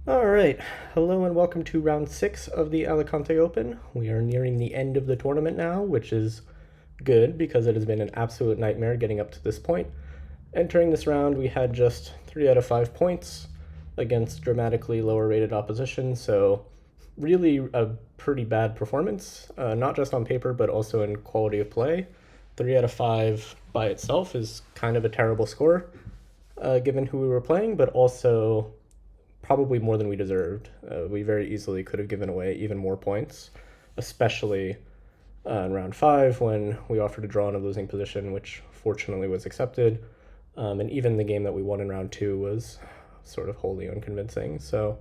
All right, hello and welcome to round 6 of the Alicante Open. We are nearing the end of the tournament now, which is good because it has been an absolute nightmare getting up to this point. Entering this round, we had just 3 out of 5 points against dramatically lower rated opposition, so really a pretty bad performance, not just on paper but also in quality of play. 3 out of 5 by itself is kind of a terrible score, given who we were playing, but also probably more than we deserved. We very easily could have given away even more points, especially in round 5 when we offered a draw in a losing position, which fortunately was accepted. And even the game that we won in round 2 was sort of wholly unconvincing. So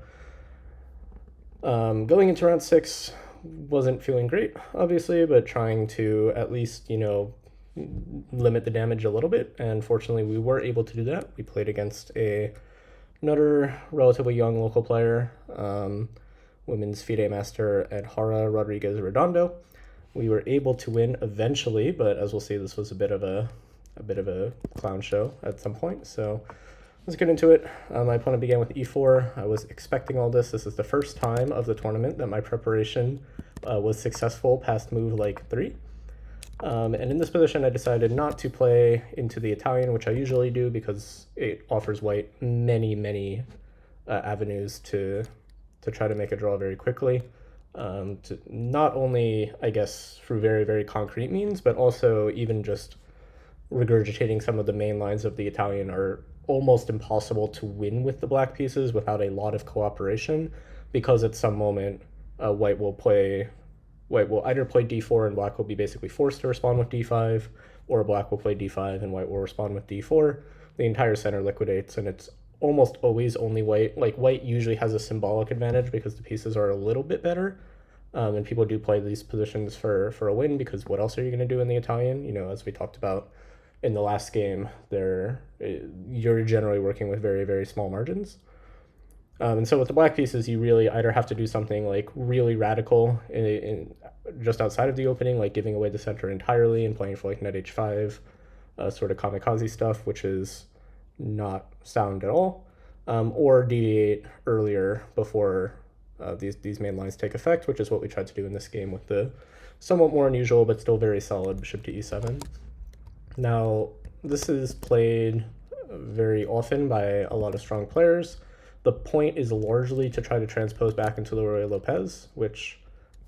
going into round 6 wasn't feeling great, obviously, but trying to at least, limit the damage a little bit. And fortunately, we were able to do that. We played against another relatively young local player, women's FIDE master Edhara Rodriguez Redondo. We were able to win eventually, but as we'll see, this was a bit of a clown show at some point. So let's get into it. My opponent began with e4. I was expecting all this. This is the first time of the tournament that my preparation was successful past move like 3. And in this position, I decided not to play into the Italian, which I usually do because it offers white many avenues to try to make a draw very quickly. To not only, I guess, through very concrete means, but also even just regurgitating some of the main lines of the Italian are almost impossible to win with the black pieces without a lot of cooperation, because at some moment, white will either play d4 and black will be basically forced to respond with d5, or black will play d5 and white will respond with d4. The entire center liquidates, and it's almost always only white. Like, white usually has a symbolic advantage because the pieces are a little bit better, and people do play these positions for a win, because what else are you going to do in the Italian? As we talked about in the last game, you're generally working with very small margins. And so with the black pieces, you really either have to do something like really radical in just outside of the opening, like giving away the center entirely and playing for like knight h5, sort of kamikaze stuff, which is not sound at all, or deviate earlier before these main lines take effect, which is what we tried to do in this game with the somewhat more unusual but still very solid bishop to e7. Now, this is played very often by a lot of strong players. The point is largely to try to transpose back into the Ruy Lopez, which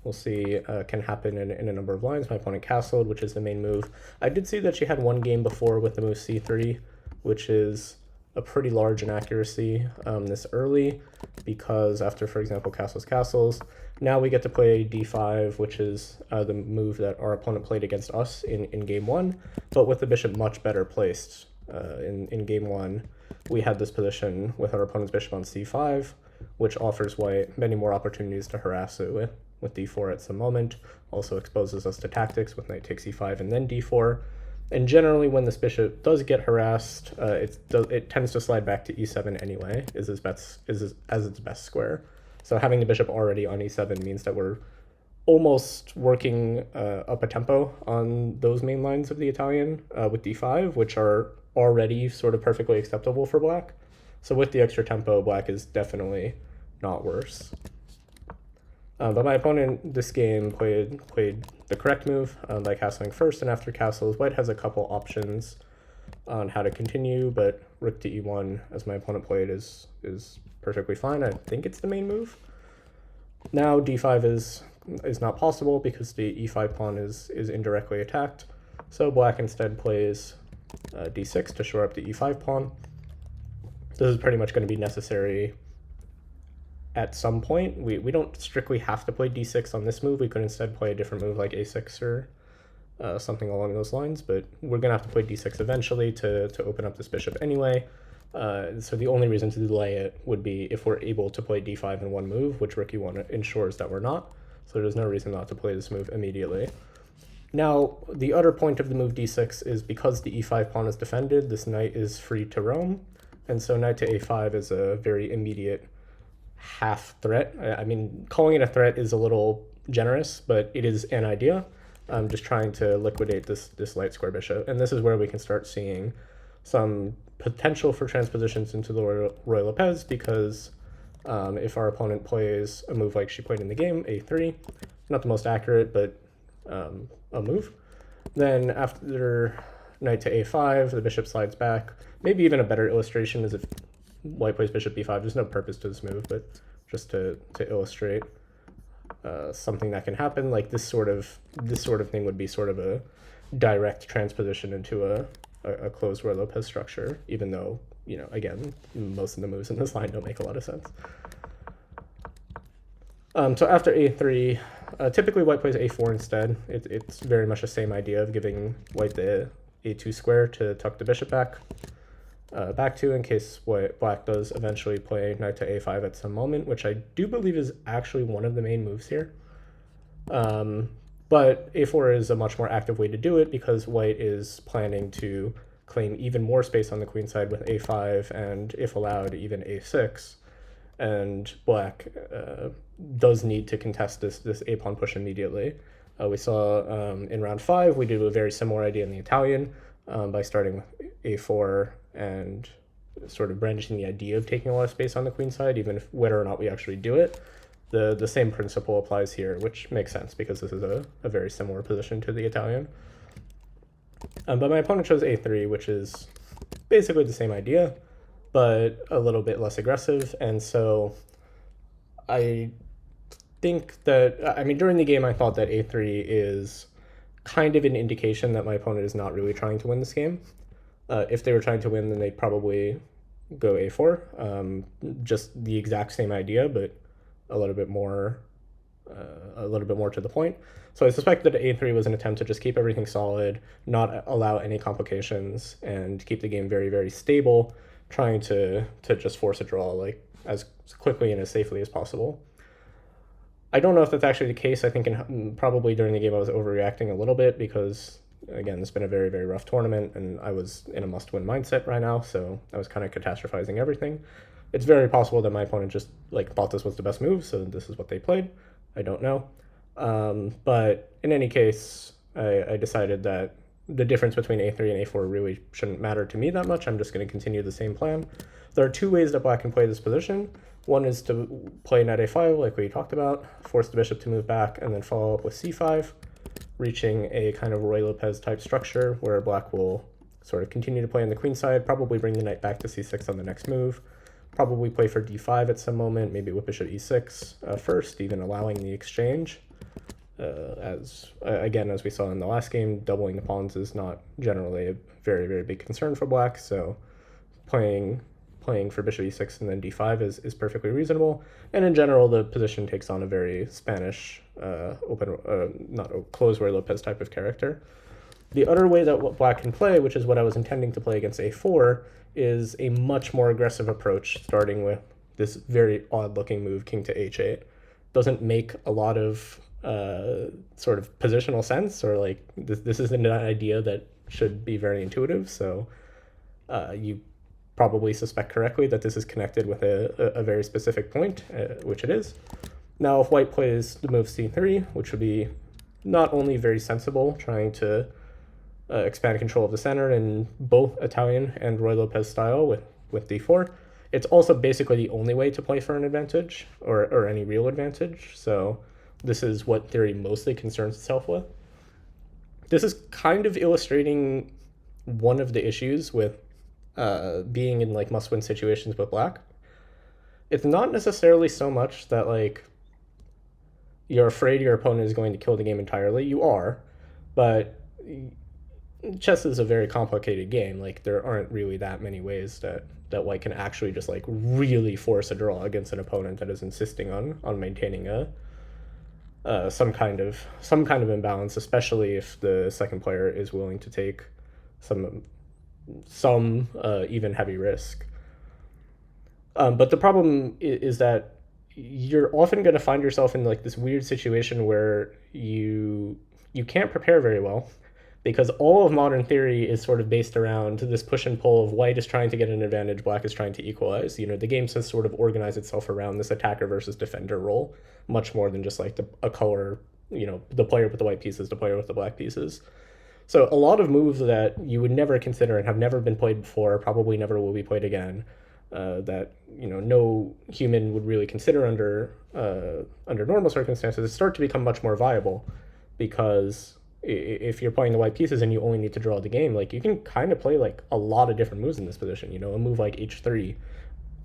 we'll see can happen in a number of lines. My opponent castled, which is the main move. I did see that she had one game before with the move c3, which is a pretty large inaccuracy this early, because after, for example, castles, now we get to play d5, which is the move that our opponent played against us in game 1, but with the bishop much better placed. In game 1, we had this position with our opponent's bishop on c5, which offers white many more opportunities to harass it with d4 at some moment. Also exposes us to tactics with knight takes e5 and then d4. And generally, when this bishop does get harassed, it tends to slide back to e7 anyway, as its best square. So having the bishop already on e7 means that we're almost working up a tempo on those main lines of the Italian with d5, which are already sort of perfectly acceptable for black. So with the extra tempo, black is definitely not worse. But my opponent this game played the correct move by castling first, and after castles, white has a couple options on how to continue, but rook to e1, as my opponent played, is perfectly fine. I think it's the main move. Now d5 is not possible because the e5 pawn is indirectly attacked, so black instead plays d6 to shore up the e5 pawn. This is pretty much going to be necessary at some point. We don't strictly have to play d6 on this move. We could instead play a different move like a6 or something along those lines, but we're going to have to play d6 eventually to open up this bishop anyway. So the only reason to delay it would be if we're able to play d5 in one move, which rook e1 ensures that we're not. So there's no reason not to play this move immediately. Now, the other point of the move d6 is because the e5 pawn is defended, this knight is free to roam, and so knight to a5 is a very immediate half threat. I mean, calling it a threat is a little generous, but it is an idea. I'm just trying to liquidate this light square bishop, and this is where we can start seeing some potential for transpositions into the Ruy Lopez, because If our opponent plays a move like she played in the game, a3, not the most accurate, but a move, then after knight to a5, the bishop slides back. Maybe even a better illustration is if white plays bishop b5. There's no purpose to this move, but just to illustrate something that can happen, like this sort of thing would be sort of a direct transposition into a closed Roy Lopez structure, even though, you know, again, most of the moves in this line don't make a lot of sense. So after a3, typically white plays a4 instead. It's very much the same idea of giving white the a2 square to tuck the bishop back to, in case black does eventually play knight to a5 at some moment, which I do believe is actually one of the main moves here. But a4 is a much more active way to do it because white is planning to claim even more space on the queen side with a5 and, if allowed, even a6. And black does need to contest this a-pawn push immediately. We saw in round 5, we did a very similar idea in the Italian by starting with a4 and sort of brandishing the idea of taking a lot of space on the queen side, even if whether or not we actually do it. The same principle applies here, which makes sense because this is a very similar position to the Italian. But my opponent chose a3, which is basically the same idea, but a little bit less aggressive. And so I think that, I mean, during the game, I thought that a3 is kind of an indication that my opponent is not really trying to win this game. If they were trying to win, then they'd probably go a4. Just the exact same idea, but a little bit more to the point. So I suspect that a3 was an attempt to just keep everything solid, not allow any complications, and keep the game very, very stable, trying to just force a draw like as quickly and as safely as possible. I don't know if that's actually the case. I think probably during the game I was overreacting a little bit because, again, it's been a very, very rough tournament, and I was in a must-win mindset right now, so I was kind of catastrophizing everything. It's very possible that my opponent just like thought this was the best move, so this is what they played. I don't know. But in any case, I decided that the difference between a3 and a4 really shouldn't matter to me that much. I'm just going to continue the same plan. There are two ways that black can play this position. One is to play knight a5, like we talked about, force the bishop to move back, and then follow up with c5, reaching a kind of Roy Lopez type structure where black will sort of continue to play on the queen side, probably bring the knight back to c6 on the next move, probably play for d5 at some moment, maybe with bishop e6 first, even allowing the exchange. As we saw in the last game, doubling the pawns is not generally a very, very big concern for black, so playing for bishop e6 and then d5 is perfectly reasonable. And in general, the position takes on a very Spanish, not a closed Roy Lopez type of character. The other way that black can play, which is what I was intending to play against a4, is a much more aggressive approach, starting with this very odd-looking move, king to h8. Doesn't make a lot of sort of positional sense, or like this isn't an idea that should be very intuitive, so you probably suspect correctly that this is connected with a very specific point, which it is. Now, if white plays the move c3, which would be not only very sensible, trying to expand control of the center in both Italian and Roy Lopez style with d4, it's also basically the only way to play for an advantage, or any real advantage, so this is what theory mostly concerns itself with. This is kind of illustrating one of the issues with being in like must-win situations with black. It's not necessarily so much that like you're afraid your opponent is going to kill the game entirely. You are, but chess is a very complicated game. Like there aren't really that many ways that white can actually just like really force a draw against an opponent that is insisting on maintaining some kind of imbalance, especially if the second player is willing to take some even heavy risk. But the problem is that you're often going to find yourself in like this weird situation where you can't prepare very well, because all of modern theory is sort of based around this push and pull of white is trying to get an advantage, black is trying to equalize. You know, the game has sort of organized itself around this attacker versus defender role, much more than just like a color, you know, the player with the white pieces, the player with the black pieces. So a lot of moves that you would never consider and have never been played before, probably never will be played again, that no human would really consider under normal circumstances start to become much more viable, because if you're playing the white pieces and you only need to draw the game, like you can kind of play like a lot of different moves in this position. A move like h3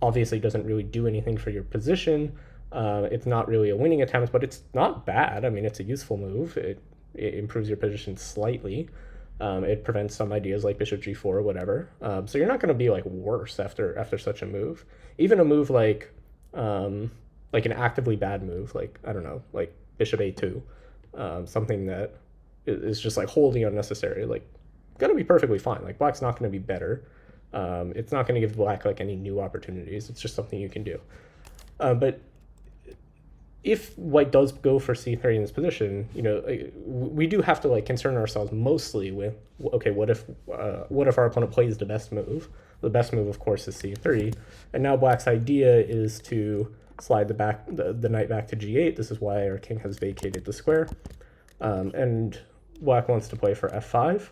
obviously doesn't really do anything for your position. It's not really a winning attempt, but it's not bad. I mean, it's a useful move. It improves your position slightly. It prevents some ideas like bishop g4 or whatever. So you're not going to be like worse after such a move. Even a move like an actively bad move, like I don't know, like bishop a2, something that is just like wholly unnecessary, like going to be perfectly fine. Like black's not going to be better. It's not going to give black like any new opportunities. It's just something you can do. But if white does go for c3 in this position, we do have to like concern ourselves mostly with, okay, what if our opponent plays the best move? The best move, of course, is c3, and now black's idea is to slide the knight back to g8. This is why our king has vacated the square, and black wants to play for f5.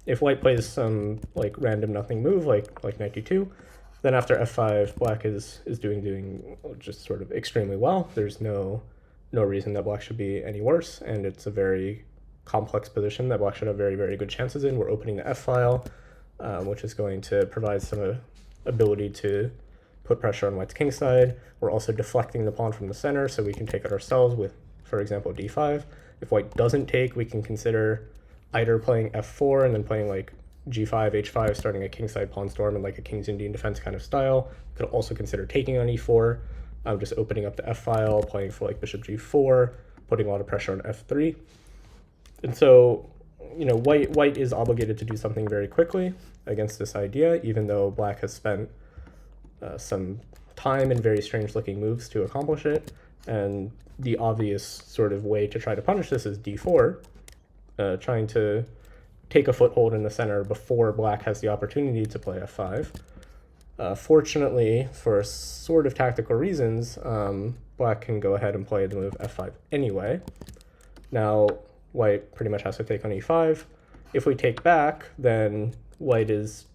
If white plays some like random nothing move like knight d2, then after f5, black is doing just sort of extremely well. There's no reason that black should be any worse, and it's a very complex position that black should have very, very good chances in. We're opening the f-file, which is going to provide some ability to put pressure on white's king side. We're also deflecting the pawn from the center, so we can take it ourselves with, for example, d5. If white doesn't take, we can consider either playing f4 and then playing like g5, h5, starting a kingside pawn storm in like a King's Indian defense kind of style. You could also consider taking on e4, just opening up the f-file, playing for like bishop g4, putting a lot of pressure on f3. And so, white is obligated to do something very quickly against this idea, even though black has spent some time and very strange looking moves to accomplish it. And the obvious sort of way to try to punish this is d4, trying to take a foothold in the center before black has the opportunity to play f5. Fortunately, for sort of tactical reasons, black can go ahead and play the move f5 anyway. Now, white pretty much has to take on e5. If we take back, then white is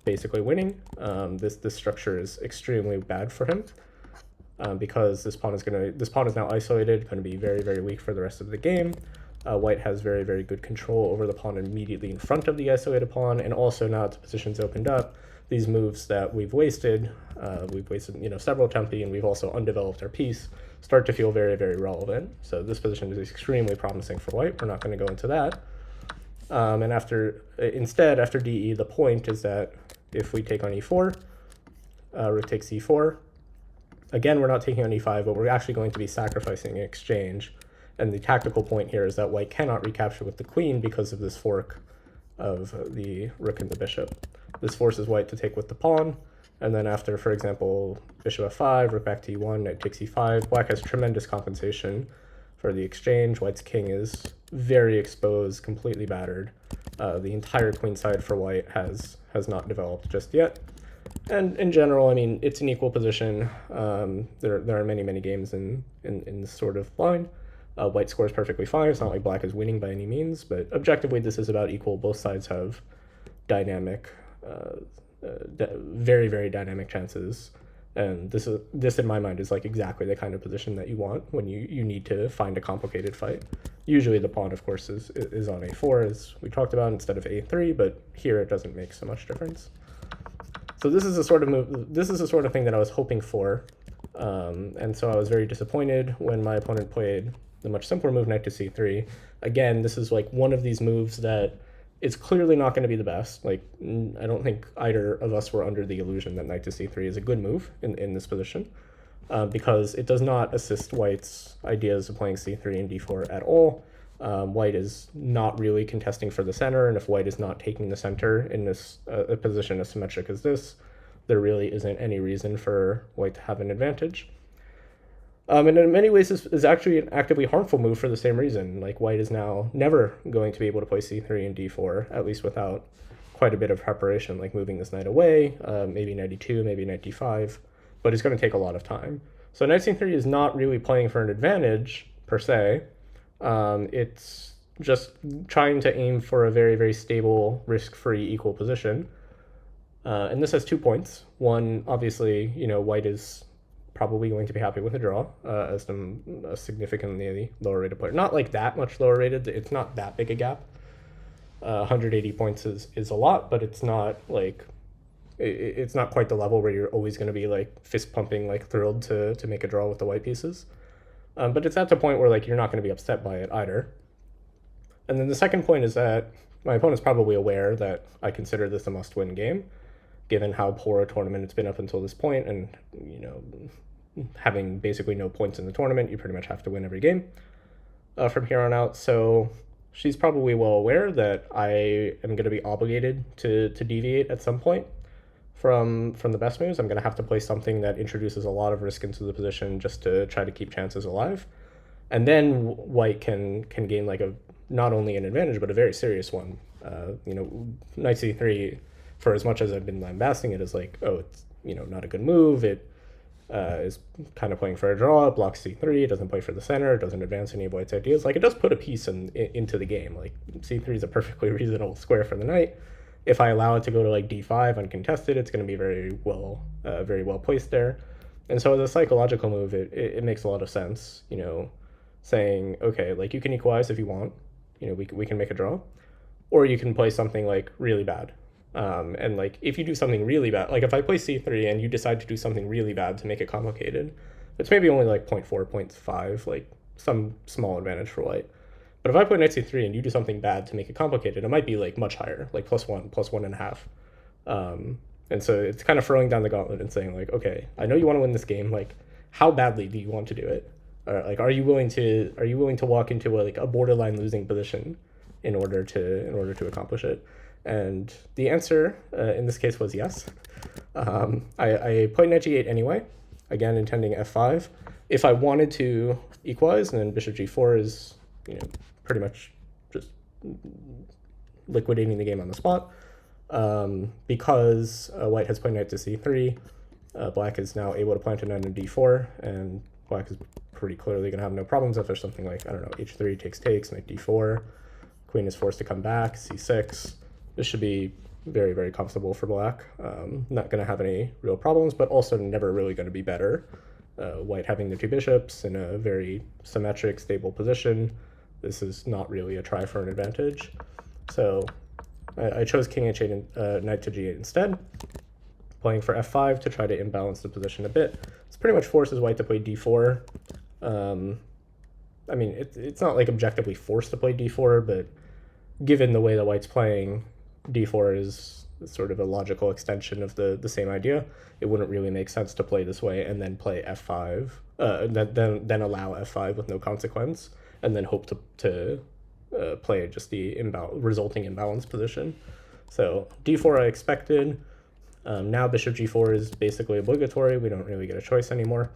basically winning. This structure is extremely bad for him, because this pawn is now isolated, going to be very, very weak for the rest of the game. White has very, very good control over the pawn immediately in front of the isolated pawn, and also now that the position's opened up, these moves that we've wasted several tempi, and we've also undeveloped our piece, start to feel very, very relevant. So this position is extremely promising for white. We're not going to go into that. And after DE, the point is that if we take on e4, rook takes e4, again, we're not taking on e5, but we're actually going to be sacrificing in exchange. And the tactical point here is that white cannot recapture with the queen because of this fork of the rook and the bishop. This forces white to take with the pawn, and then after, for example, bishop f5, rook back to e1, knight takes e5, black has tremendous compensation for the exchange. White's king is very exposed, completely battered. The entire queen side for white has not developed just yet. And in general, I mean, it's an equal position. There are many, many games in this sort of line. White scores perfectly fine. It's not like black is winning by any means, but objectively this is about equal. Both sides have dynamic, very, very dynamic chances. And this in my mind is like exactly the kind of position that you want when you need to find a complicated fight. Usually the pawn, of course, is on a4, as we talked about, instead of a3, but here it doesn't make so much difference. So this is the sort of move. This is the sort of thing that I was hoping for, and so I was very disappointed when my opponent played the much simpler move, knight to c3. Again, this is like one of these moves that is clearly not going to be the best. Like, I don't think either of us were under the illusion that knight to c3 is a good move in this position, because it does not assist white's ideas of playing c3 and d4 at all. White is not really contesting for the center, and if white is not taking the center in this a position as symmetric as this, there really isn't any reason for white to have an advantage. And in many ways, this is actually an actively harmful move for the same reason. Like, white is now never going to be able to play c3 and d4, at least without quite a bit of preparation, like moving this knight away, maybe knight d2, maybe knight d5, but it's going to take a lot of time. So knight c3 is not really playing for an advantage, per se. It's just trying to aim for a very, very stable, risk-free equal position. And this has 2 points. One, obviously, white is probably going to be happy with a draw, as a significantly lower rated player. Not like that much lower rated. It's not that big a gap. 180 points is a lot, but it's not like it's not quite the level where you're always going to be like fist pumping, like thrilled to make a draw with the white pieces. But it's at the point where like you're not going to be upset by it either. And then the second point is that my opponent's probably aware that I consider this a must-win game, given how poor a tournament it's been up until this point, and having basically no points in the tournament, you pretty much have to win every game from here on out. So she's probably well aware that I am going to be obligated to deviate at some point from the best moves. I'm going to have to play something that introduces a lot of risk into the position just to try to keep chances alive. And then white can gain like a not only an advantage but a very serious one. Knight c3, for as much as I've been lambasting it as like, oh, it's not a good move. It is kind of playing for a draw. It blocks c3. It doesn't play for the center. It doesn't advance any of white's ideas. Like, it does put a piece into the game. Like, c3 is a perfectly reasonable square for the knight. If I allow it to go to like d5 uncontested, it's going to be very well placed there. And so as a psychological move, it makes a lot of sense. Saying, okay, like, you can equalize if you want. We can make a draw, or you can play something like really bad. And like, if you do something really bad, like if I play c3 and you decide to do something really bad to make it complicated, it's maybe only like 0.4, 0.5, like some small advantage for white. But if I play knight c3 and you do something bad to make it complicated, it might be like much higher, like +1, +1.5. And so it's kind of throwing down the gauntlet and saying like, okay, I know you want to win this game. Like, how badly do you want to do it? Like, are you willing to walk into a borderline losing position in order to accomplish it? And the answer in this case was yes. I played knight g8 anyway, again intending f5. If I wanted to equalize, then bishop g4 is pretty much just liquidating the game on the spot. Because white has played knight to c3, black is now able to plant a knight in d4, and black is pretty clearly going to have no problems if there's something like, I don't know, h3 takes, knight d4, queen is forced to come back, c6. This should be very, very comfortable for black. Not going to have any real problems, but also never really going to be better. White having the two bishops in a very symmetric, stable position. This is not really a try for an advantage. So I chose king h8 knight to g8 instead, playing for f5 to try to imbalance the position a bit. This pretty much forces white to play d4. I mean, it's not like objectively forced to play d4, but given the way that white's playing, d4 is sort of a logical extension of the same idea. It wouldn't really make sense to play this way and then play f5, then allow f5 with no consequence, and then hope to play just the resulting imbalance position. So d4 I expected. Now bishop g4 is basically obligatory. We don't really get a choice anymore.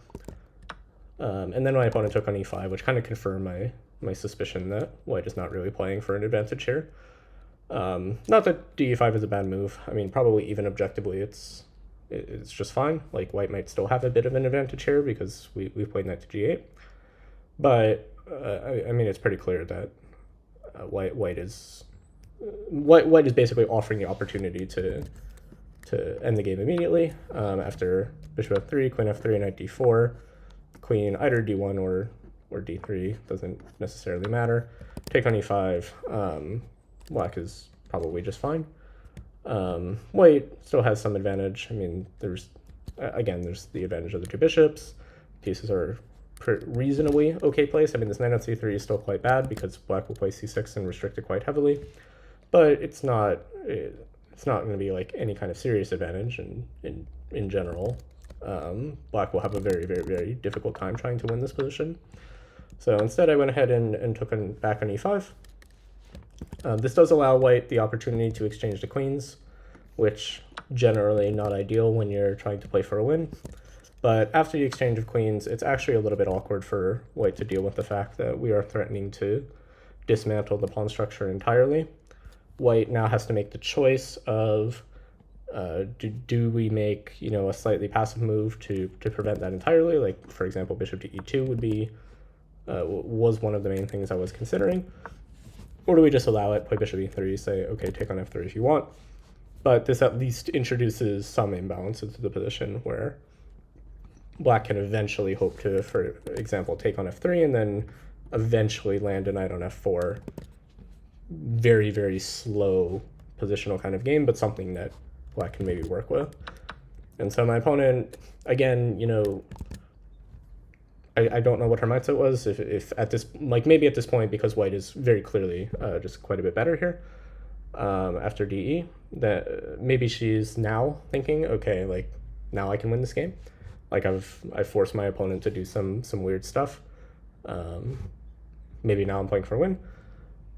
And then my opponent took on e5, which kind of confirmed my suspicion that white is not really playing for an advantage here. Not that d5 is a bad move. I mean, probably even objectively, it's just fine. Like, white might still have a bit of an advantage here because we played knight to g8. But I mean, it's pretty clear that white is basically offering the opportunity to end the game immediately. After bishop f3, queen f3, knight d4, queen either d1 or d3, doesn't necessarily matter. Take on e5. Black is probably just fine. White still has some advantage. I mean, there's the advantage of the two bishops. Pieces are reasonably okay placed. I mean, this knight on c3 is still quite bad because black will play c6 and restrict it quite heavily, but it's not going to be like any kind of serious advantage in general. Black will have a very, very, very difficult time trying to win this position. So instead I went ahead and took back on e5. This does allow white the opportunity to exchange the queens, which generally not ideal when you're trying to play for a win. But after the exchange of queens, it's actually a little bit awkward for white to deal with the fact that we are threatening to dismantle the pawn structure entirely. White now has to make the choice of do we make a slightly passive move to prevent that entirely? Like, for example, bishop to e2 was one of the main things I was considering. Or do we just allow it, play bishop e3, say, okay, take on f3 if you want, but this at least introduces some imbalance into the position where black can eventually hope to, for example, take on f3 and then eventually land a knight on f4. Very, very slow positional kind of game, but something that black can maybe work with. And so my opponent, again, you know, I don't know what her mindset was, if at this, like maybe at this point, because white is very clearly just quite a bit better here after DE, that maybe she's now thinking, okay, like now I can win this game. Like I've forced my opponent to do some weird stuff. Maybe now I'm playing for a win.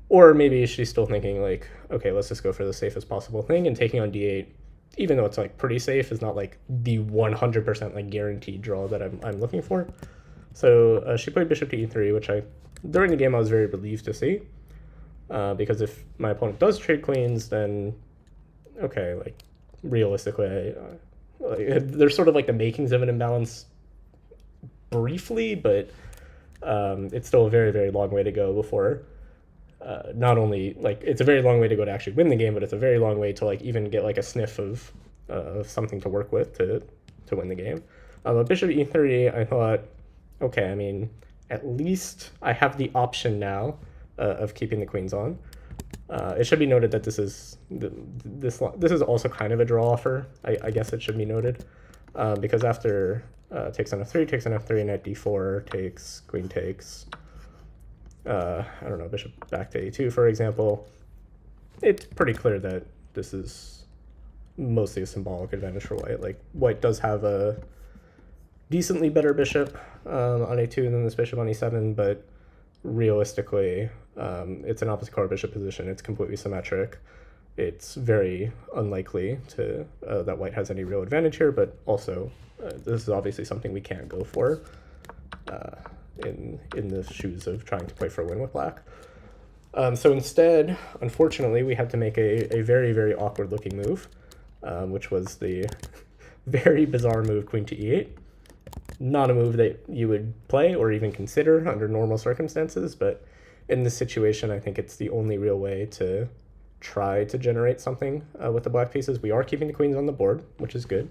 Or maybe she's still thinking like, okay, let's just go for the safest possible thing, and taking on D8, even though it's like pretty safe, is not like the 100% like guaranteed draw that I'm looking for. So she played bishop to e3, which during the game I was very relieved to see, because if my opponent does trade queens, then okay, like realistically, there's sort of like the makings of an imbalance briefly, but it's still a very, very long way to go before not only like it's a very long way to go to actually win the game, but it's a very long way to like even get like a sniff of something to work with to win the game. Bishop e3, I thought, okay, I mean, at least I have the option now of keeping the queens on. It should be noted that this is also kind of a draw offer. I guess it should be noted because after takes on f3, takes on f3, knight d4, takes, queen takes, I don't know, bishop back to a2, for example, it's pretty clear that this is mostly a symbolic advantage for white. Like, white does have a decently better bishop on a2 than this bishop on e7, but realistically, it's an opposite color bishop position. It's completely symmetric. It's very unlikely to that white has any real advantage here, but also this is obviously something we can't go for in the shoes of trying to play for a win with black. So instead, unfortunately, we had to make a very, very awkward looking move, which was the very bizarre move queen to e8. Not a move that you would play or even consider under normal circumstances, but in this situation, I think it's the only real way to try to generate something with the black pieces. We are keeping the queens on the board, which is good.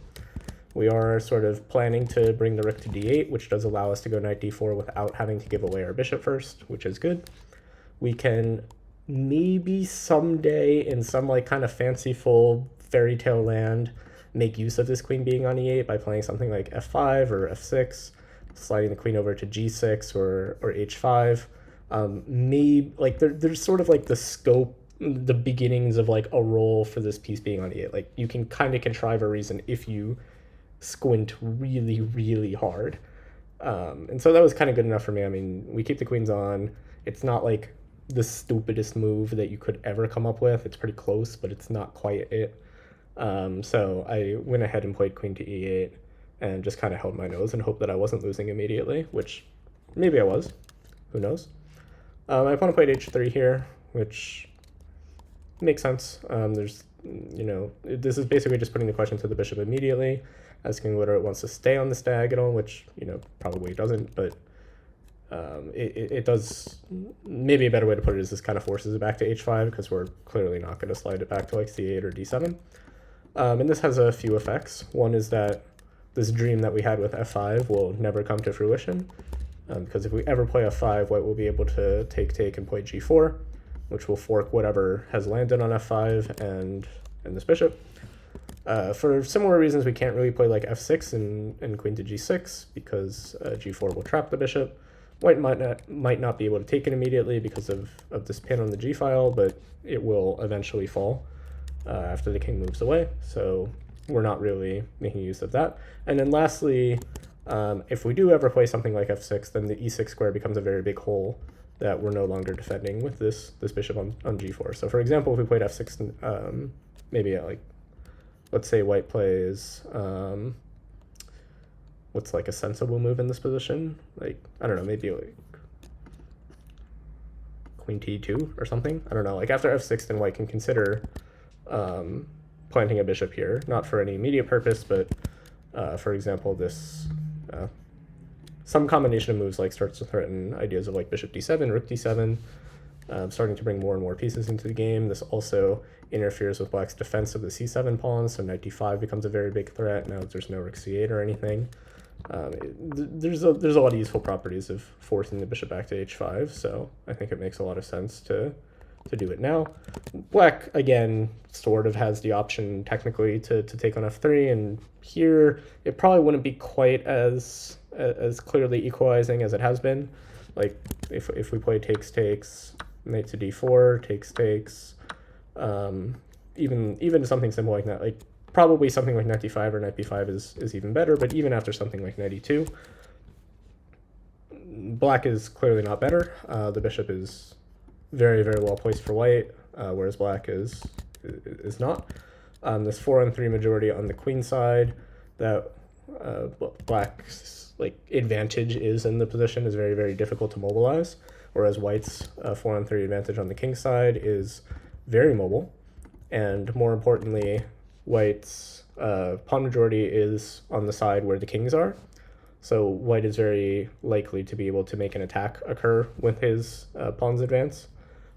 We are sort of planning to bring the rook to d8, which does allow us to go knight d4 without having to give away our bishop first, which is good. We can maybe someday in some like kind of fanciful fairy tale land make use of this queen being on e8 by playing something like f5 or f6, sliding the queen over to g6 or h5. Maybe like there's sort of like the scope, the beginnings of like a role for this piece being on e8. Like you can kind of contrive a reason if you squint really, really hard. And so that was kind of good enough for me. I mean, we keep the queens on. It's not like the stupidest move that you could ever come up with. It's pretty close, but it's not quite it. So I went ahead and played queen to e8 and just kind of held my nose and hoped that I wasn't losing immediately, which maybe I was. Who knows? My opponent played h3 here, which makes sense. There's, you know, this is basically just putting the question to the bishop immediately, asking whether it wants to stay on this diagonal, which, you know, probably doesn't, but it does. Maybe a better way to put it is this kind of forces it back to h5 because we're clearly not going to slide it back to like c8 or d7. And this has a few effects. One is that this dream that we had with f5 will never come to fruition, because if we ever play f5, white will be able to take and play g4, which will fork whatever has landed on f5 and this bishop. For similar reasons, we can't really play like f6 and queen to g6 because g4 will trap the bishop. White might not be able to take it immediately because of this pin on the g file, but it will eventually fall after the king moves away. So we're not really making use of that. And then lastly, if we do ever play something like f6, then the e6 square becomes a very big hole that we're no longer defending with this bishop on g4. So for example, if we played f6, maybe at like, let's say white plays, what's like a sensible move in this position? Like, I don't know, maybe like queen to e2 or something. I don't know, like after f6, then white can consider planting a bishop here, not for any immediate purpose, but for example, this some combination of moves like starts to threaten ideas of like bishop d7, rook d7, starting to bring more and more pieces into the game. This also interferes with black's defense of the c7 pawn, so knight d5 becomes a very big threat. Now there's no rook c8 or anything. There's a lot of useful properties of forcing the bishop back to h5, so I think it makes a lot of sense to do it now. Black, again, sort of has the option technically to take on f3, and here it probably wouldn't be quite as clearly equalizing as it has been. Like, if we play takes, knight to d4, takes, even something simple like that, like probably something like knight d5 or knight b5 is even better, but even after something like knight e2, black is clearly not better. The bishop is very, very well placed for white, whereas black is not. This 4-on-3 majority on the queen side that black's like advantage is in the position is very, very difficult to mobilize, whereas white's 4-on-3 advantage on the king side is very mobile, and more importantly, white's pawn majority is on the side where the kings are. So white is very likely to be able to make an attack occur with his pawns advance.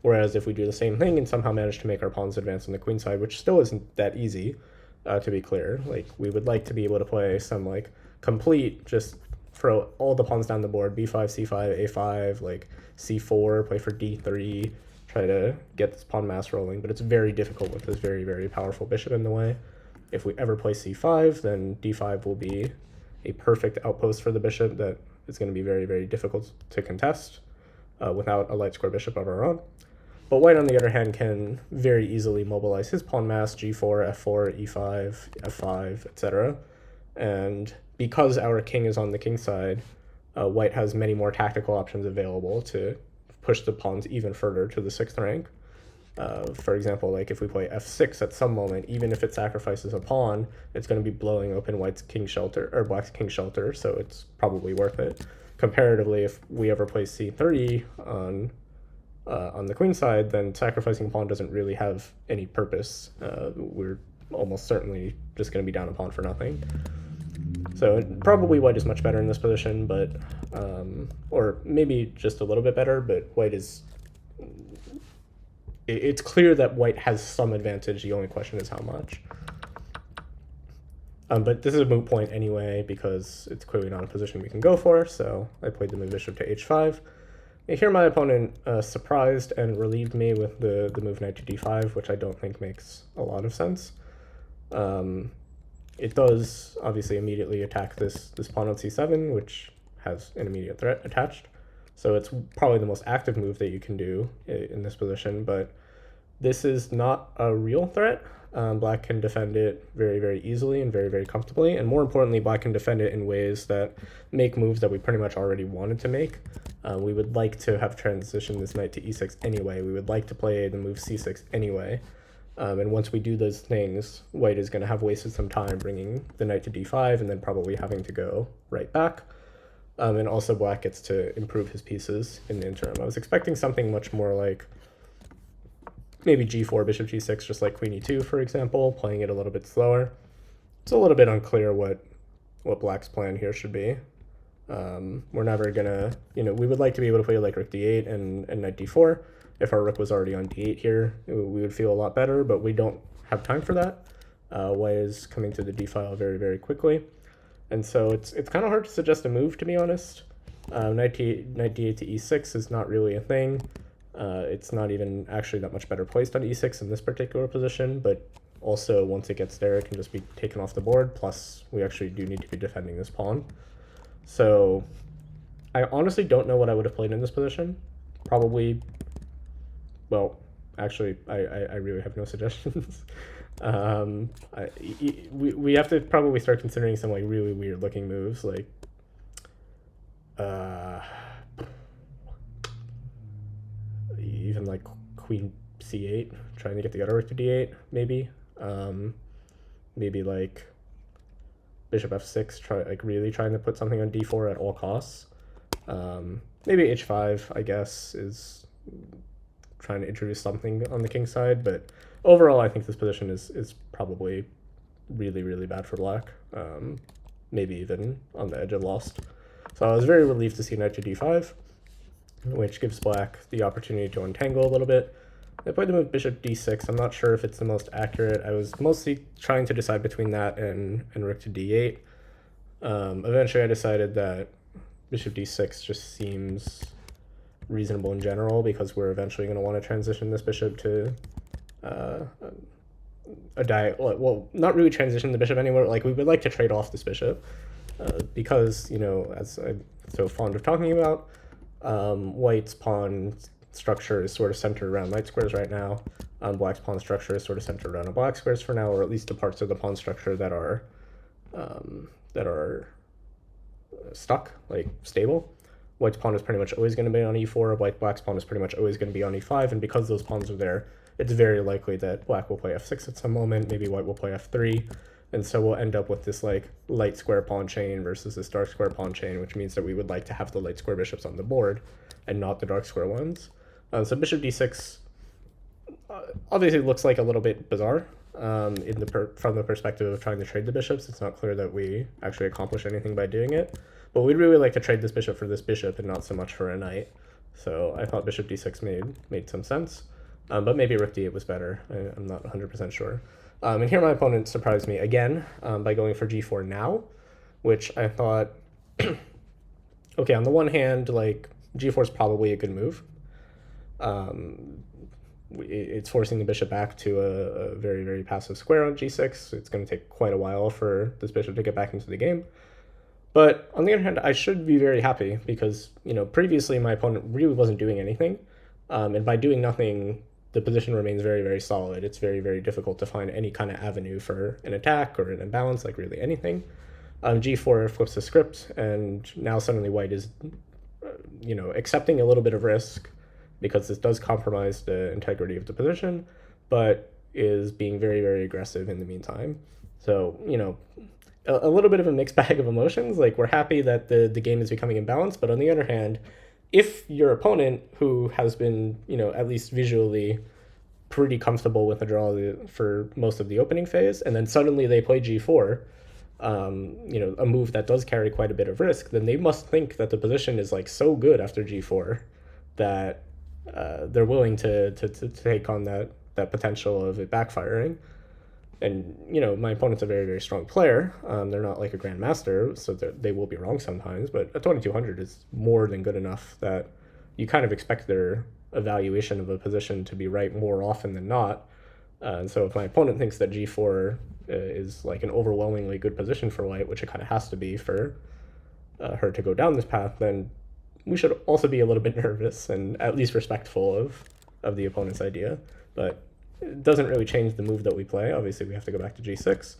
Whereas if we do the same thing and somehow manage to make our pawns advance on the queen side, which still isn't that easy, to be clear, like we would like to be able to play some like complete, just throw all the pawns down the board, b5, c5, a5, like c4, play for d3, try to get this pawn mass rolling, but it's very difficult with this very, very powerful bishop in the way. If we ever play c5, then d5 will be a perfect outpost for the bishop that is going to be very, very difficult to contest without a light square bishop of our own. But white, on the other hand, can very easily mobilize his pawn mass, g4, f4, e5, f5, etc. And because our king is on the king side, white has many more tactical options available to push the pawns even further to the 6th rank. For example, like if we play f6 at some moment, even if it sacrifices a pawn, it's going to be blowing open white's king shelter, or black's king shelter, so it's probably worth it. Comparatively, if we ever play c3 on the queen side, then sacrificing a pawn doesn't really have any purpose. We're almost certainly just going to be down a pawn for nothing. So probably white is much better in this position, but or maybe just a little bit better, but white is... It's clear that white has some advantage. The only question is how much. But this is a moot point anyway, because it's clearly not a position we can go for, so I played the move bishop to h5. And here my opponent surprised and relieved me with the move knight to d5, which I don't think makes a lot of sense. It does obviously immediately attack this pawn on c7, which has an immediate threat attached. So it's probably the most active move that you can do in this position, but this is not a real threat. Black can defend it very, very easily and very, very comfortably, and more importantly, black can defend it in ways that make moves that we pretty much already wanted to make. We would like to have transitioned this knight to e6 anyway. We would like to play the move c6 anyway. And once we do those things, white is going to have wasted some time bringing the knight to d5 and then probably having to go right back. And also black gets to improve his pieces in the interim. I was expecting something much more like maybe g4, bishop g6, just like queen e2, for example, playing it a little bit slower. It's a little bit unclear what black's plan here should be. We're never gonna, we would like to be able to play like rook d8 and knight d4. If our rook was already on d8 here, we would feel a lot better, but we don't have time for that. White is coming to the d file very, very quickly. And so it's kind of hard to suggest a move, to be honest. Knight d8 to e6 is not really a thing. It's not even actually that much better placed on e6 in this particular position, but also once it gets there, it can just be taken off the board, plus we actually do need to be defending this pawn. So I honestly don't know what I would have played in this position. Probably, well, actually, I really have no suggestions. We have to probably start considering some like really weird looking moves, like even like queen c8, trying to get the other rook to d8, maybe. Maybe like bishop f6, really trying to put something on d4 at all costs. Maybe h5, I guess, is trying to introduce something on the king side, but overall I think this position is probably really, really bad for black, maybe even on the edge of lost. So I was very relieved to see knight to d5. which gives black the opportunity to untangle a little bit. I played the move bishop d6. I'm not sure if it's the most accurate. I was mostly trying to decide between that and rook to d8. Eventually I decided that bishop d6 just seems reasonable in general, because we're eventually going to want to transition this bishop to well, not really transition the bishop anywhere. Like, we would like to trade off this bishop because, you know, as I'm so fond of talking about, white's pawn structure is sort of centered around light squares right now. Black's pawn structure is sort of centered around black squares for now, or at least the parts of the pawn structure that are stuck, like stable. White's pawn is pretty much always going to be on e4. Black's pawn is pretty much always going to be on e5, and because those pawns are there, it's very likely that black will play f6 at some moment. Maybe white will play f3, and so we'll end up with this like light square pawn chain versus this dark square pawn chain, which means that we would like to have the light square bishops on the board and not the dark square ones. So bishop d6 obviously looks like a little bit bizarre from the perspective of trying to trade the bishops. It's not clear that we actually accomplish anything by doing it, but we'd really like to trade this bishop for this bishop and not so much for a knight. So I thought bishop d6 made some sense, but maybe rook d8 was better. I'm not 100% sure. And here my opponent surprised me again by going for g4 now, which I thought, okay, on the one hand, like, g4 is probably a good move. It's forcing the bishop back to a very, very passive square on g6. It's going to take quite a while for this bishop to get back into the game. But on the other hand, I should be very happy because, you know, previously my opponent really wasn't doing anything. And by doing nothing, the position remains very, very solid. It's very, very difficult to find any kind of avenue for an attack or an imbalance, like really anything. G4 flips the script, and now suddenly white is, you know, accepting a little bit of risk because this does compromise the integrity of the position, but is being very, very aggressive in the meantime. So, you know, a little bit of a mixed bag of emotions. Like, we're happy that the game is becoming imbalanced, but on the other hand, if your opponent, who has been, you know, at least visually pretty comfortable with the draw for most of the opening phase, and then suddenly they play g4, you know, a move that does carry quite a bit of risk, then they must think that the position is like so good after g4 that they're willing to take on that potential of it backfiring. And, you know, my opponent's a very, very strong player. They're not like a grandmaster, so they will be wrong sometimes, but a 2200 is more than good enough that you kind of expect their evaluation of a position to be right more often than not. And so if my opponent thinks that g4 is like an overwhelmingly good position for white, which it kind of has to be for her to go down this path, then we should also be a little bit nervous and at least respectful of the opponent's idea. But it doesn't really change the move that we play. Obviously, we have to go back to g6.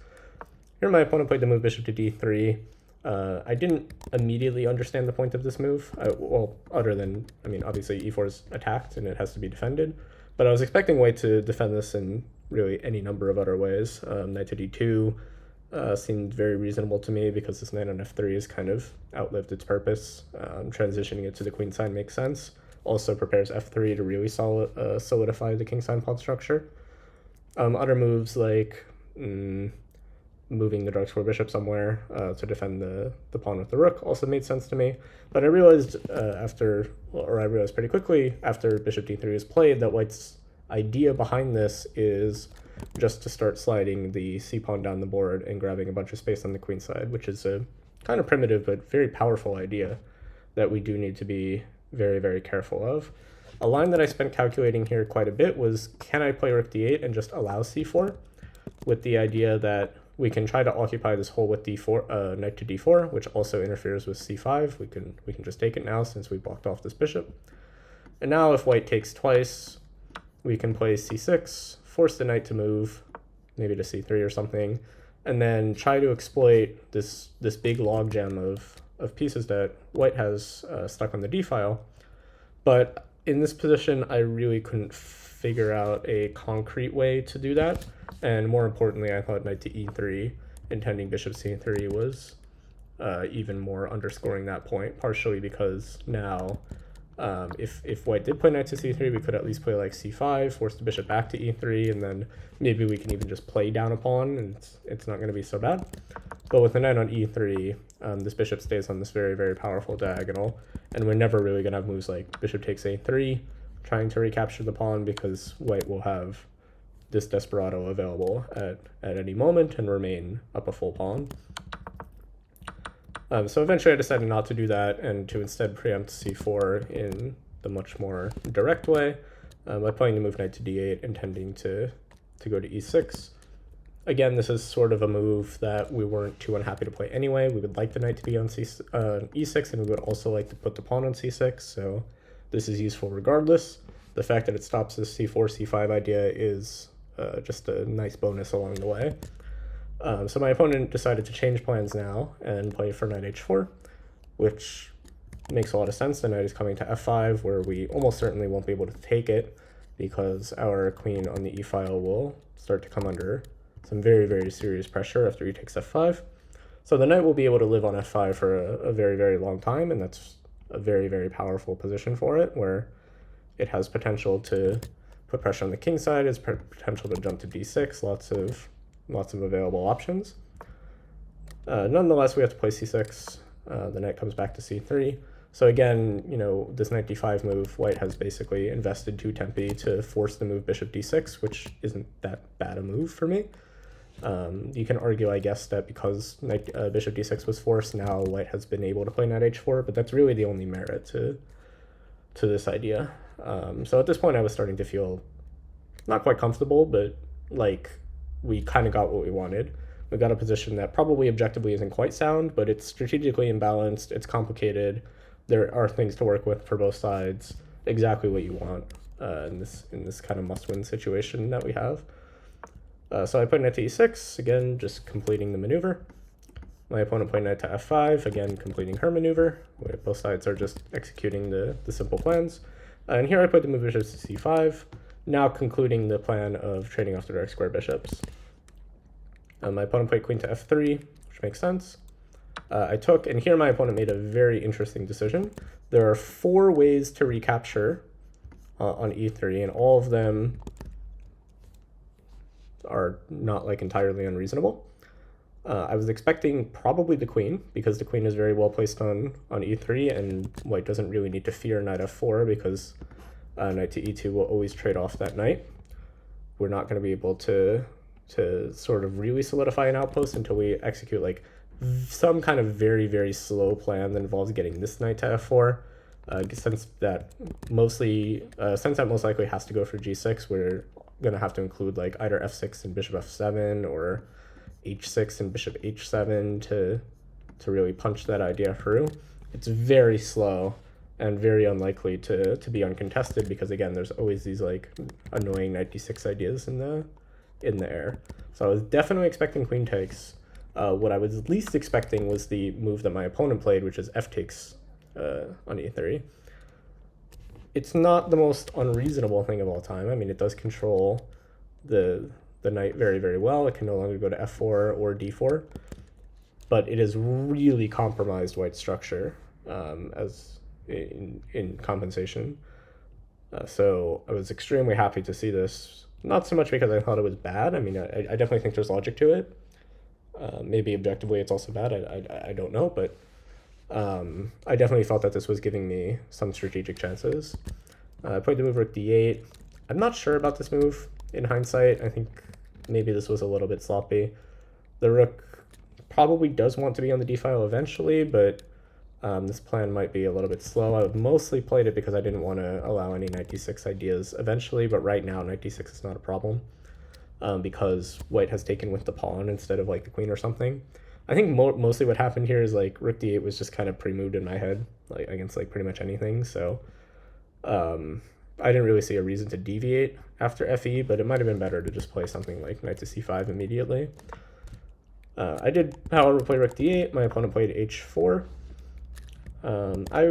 Here my opponent played the move bishop to d3. I didn't immediately understand the point of this move. Well, other than, I mean, obviously e4 is attacked and it has to be defended. But I was expecting white to defend this in really any number of other ways. Knight to d2 seemed very reasonable to me because this knight on f3 has kind of outlived its purpose. Transitioning it to the queen side makes sense. Also prepares f3 to really solidify the king side pawn structure. Other moves like moving the dark square bishop somewhere to defend the pawn with the rook also made sense to me. But I realized I realized pretty quickly after bishop d3 is played that white's idea behind this is just to start sliding the c pawn down the board and grabbing a bunch of space on the queen side, which is a kind of primitive but very powerful idea that we do need to be very, very careful of. A line that I spent calculating here quite a bit was, can I play rook d8 and just allow c4, with the idea that we can try to occupy this hole with d4, knight to d4, which also interferes with c5. We can just take it now since we blocked off this bishop. And now if white takes twice, we can play c6, force the knight to move, maybe to c3 or something, and then try to exploit this big logjam of pieces that white has stuck on the d file. But in this position, I really couldn't figure out a concrete way to do that. And more importantly, I thought knight to e3, intending bishop c3 was even more underscoring that point, partially because now if white did play knight to c3, we could at least play like c5, force the bishop back to e3, and then maybe we can even just play down a pawn, and it's not going to be so bad. But with the knight on e3, this bishop stays on this very, very powerful diagonal, and we're never really going to have moves like bishop takes a3, trying to recapture the pawn, because white will have this desperado available at any moment and remain up a full pawn. So eventually I decided not to do that and to instead preempt c4 in the much more direct way by playing the move knight to d8, intending to go to e6. Again, this is sort of a move that we weren't too unhappy to play anyway. We would like the knight to be on e6, and we would also like to put the pawn on c6, so this is useful regardless. The fact that it stops this c4, c5 idea is just a nice bonus along the way. So my opponent decided to change plans now and play for knight h4, which makes a lot of sense. The knight is coming to f5, where we almost certainly won't be able to take it because our queen on the e-file will start to come under some very, very serious pressure after he takes f5. So the knight will be able to live on f5 for a very, very long time, and that's a very, very powerful position for it, where it has potential to put pressure on the king side, it's potential to jump to d6, lots of available options. Nonetheless, we have to play c6. The knight comes back to c3. So again, you know, this knight d5 move, white has basically invested 2 tempi to force the move bishop d6, which isn't that bad a move for me. You can argue, I guess, that because bishop d6 was forced, now white has been able to play knight h4, but that's really the only merit to this idea. So at this point, I was starting to feel not quite comfortable, but like we kind of got what we wanted. We got a position that probably objectively isn't quite sound, but it's strategically imbalanced, it's complicated, there are things to work with for both sides, exactly what you want in this kind of must-win situation that we have. So I played knight to e6, again, just completing the maneuver. My opponent played knight to f5, again, completing her maneuver. Both sides are just executing the simple plans. And here I put the move bishop to c5, now concluding the plan of trading off the direct square bishops. My opponent played queen to f3, which makes sense. I took, and here my opponent made a very interesting decision. There are 4 ways to recapture on e3, and all of them are not like entirely unreasonable. I was expecting probably the queen, because the queen is very well placed on e3, and white doesn't really need to fear knight f4, because knight to e2 will always trade off that knight. We're not going to be able to sort of really solidify an outpost until we execute like some kind of very, very slow plan that involves getting this knight to f4. Since that most likely has to go for g6, we're going to have to include like either f6 and bishop f7 or h6 and bishop h7 to really punch that idea through. It's very slow and very unlikely to be uncontested, because again, there's always these like annoying knight d6 ideas in the air. So I was definitely expecting queen takes. What I was least expecting was the move that my opponent played, which is f takes on e3. It's not the most unreasonable thing of all time. I mean, it does control the knight very, very well. It can no longer go to f4 or d4, but it has really compromised white's structure as in compensation. So I was extremely happy to see this. Not so much because I thought it was bad. I mean, I definitely think there's logic to it. Maybe objectively it's also bad. I don't know, but I definitely felt that this was giving me some strategic chances. I played the move rook d8. I'm not sure about this move in hindsight. I think maybe this was a little bit sloppy. The rook probably does want to be on the d-file eventually, but this plan might be a little bit slow. I mostly played it because I didn't want to allow any knight d6 ideas eventually, but right now knight d6 is not a problem because white has taken with the pawn instead of like the queen or something. I think mostly what happened here is like rook d8 was just kind of pre-moved in my head, like against like pretty much anything. So I didn't really see a reason to deviate after fe, but it might have been better to just play something like knight to c5 immediately. I did, however, play rook d8. My opponent played h4. I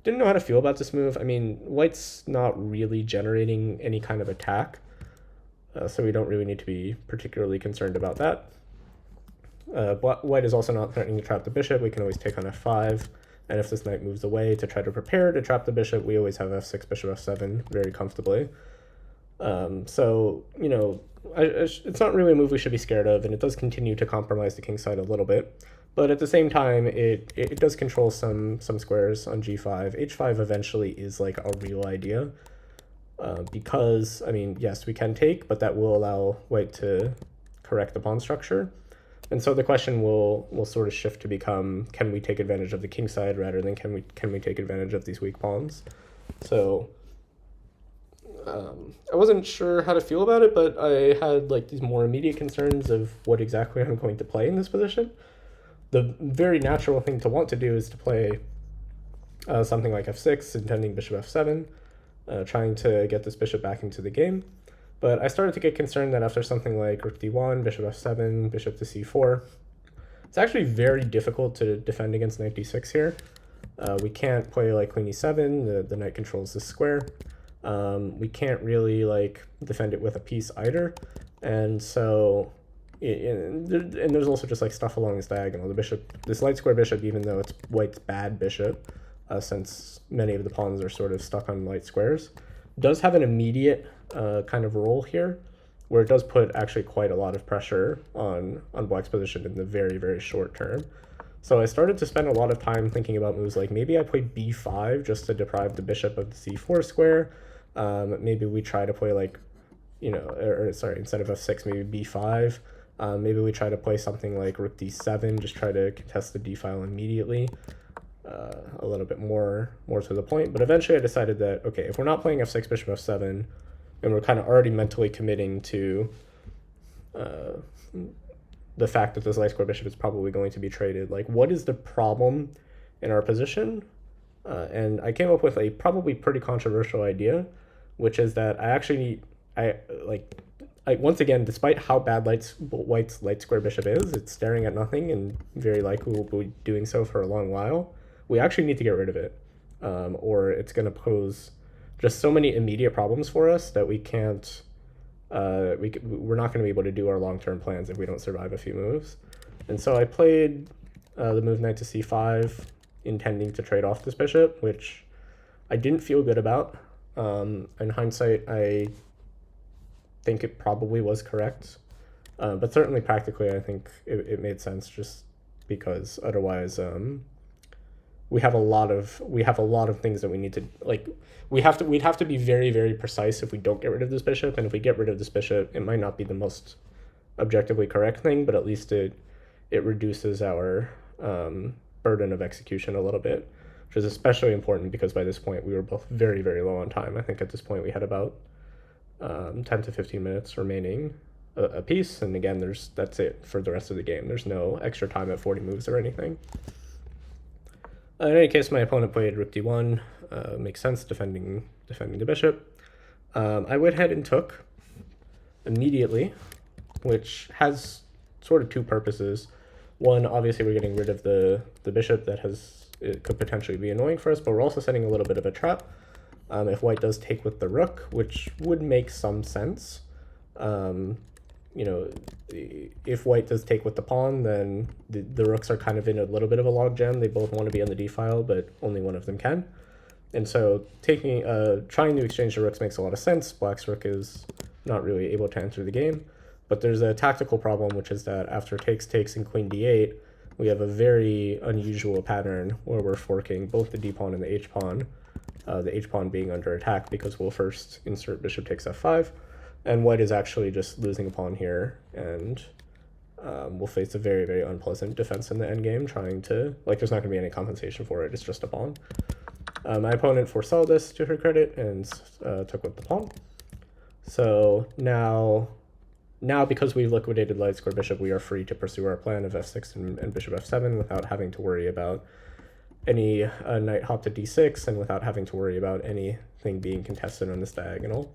didn't know how to feel about this move. I mean, white's not really generating any kind of attack, so we don't really need to be particularly concerned about that. White is also not threatening to trap the bishop. We can always take on f5, and if this knight moves away to try to prepare to trap the bishop, we always have f6, bishop f7 very comfortably. So, it's not really a move we should be scared of, and it does continue to compromise the king side a little bit. But at the same time, it does control some squares on g5. h5 eventually is like a real idea, because, I mean, yes, we can take, but that will allow white to correct the pawn structure. And so the question will sort of shift to become, can we take advantage of the king side rather than can we take advantage of these weak pawns? So I wasn't sure how to feel about it, but I had like these more immediate concerns of what exactly I'm going to play in this position. The very natural thing to want to do is to play something like f6, intending bishop f7, trying to get this bishop back into the game. But I started to get concerned that after something like rook d1, bishop f7, bishop to c4, it's actually very difficult to defend against knight d6 here. We can't play like queen e7, the knight controls this square. We can't really like defend it with a piece either. And so, and there's also just like stuff along this diagonal. The bishop, this light square bishop, even though it's white's bad bishop, since many of the pawns are sort of stuck on light squares, does have an immediate kind of role here, where it does put actually quite a lot of pressure on black's position in the very, very short term. So I started to spend a lot of time thinking about moves like maybe I play b5 just to deprive the bishop of the c4 square. Maybe we try to play like, sorry, instead of f6, maybe b5. Maybe we try to play something like rook d7, just try to contest the d file immediately. A little bit more to the point. But eventually I decided that, okay, if we're not playing f6, bishop f7, and we're kind of already mentally committing to the fact that this light square bishop is probably going to be traded, like what is the problem in our position? And I came up with a probably pretty controversial idea, which is that once again, despite how bad white's light square bishop is, it's staring at nothing and very likely will be doing so for a long while. We actually need to get rid of it, or it's going to pose just so many immediate problems for us that we can't, we're not going to be able to do our long-term plans if we don't survive a few moves. And so I played the move knight to c5, intending to trade off this bishop, which I didn't feel good about. In hindsight, I think it probably was correct, but certainly practically I think it made sense, just because otherwise we'd have a lot of things that we need to, like, we'd have to be very, very precise if we don't get rid of this bishop, and if we get rid of this bishop, it might not be the most objectively correct thing, but at least it reduces our burden of execution a little bit, which is especially important because by this point we were both very, very low on time. I think at this point we had about 10 to 15 minutes remaining a piece, and again, that's it for the rest of the game. There's no extra time at 40 moves or anything. In any case, my opponent played rook d1, makes sense, defending the bishop. I went ahead and took immediately, which has sort of two purposes. One, obviously we're getting rid of the bishop it could potentially be annoying for us, but we're also setting a little bit of a trap. If white does take with the rook, which would make some sense, if white does take with the pawn, then the rooks are kind of in a little bit of a logjam. They both want to be on the d file, but only one of them can. And so trying to exchange the rooks makes a lot of sense. Black's rook is not really able to enter the game, but there's a tactical problem, which is that after takes, and queen d8, we have a very unusual pattern where we're forking both the d pawn and the h pawn. The h pawn being under attack because we'll first insert bishop takes f5, and white is actually just losing a pawn here, and we'll face a very, very unpleasant defense in the endgame, trying to, like, there's not going to be any compensation for it, it's just a pawn. My opponent foresaw this to her credit and took with the pawn. So now because we've liquidated light square bishop, we are free to pursue our plan of f6 and bishop f7 without having to worry about any knight hop to d6, and without having to worry about anything being contested on this diagonal.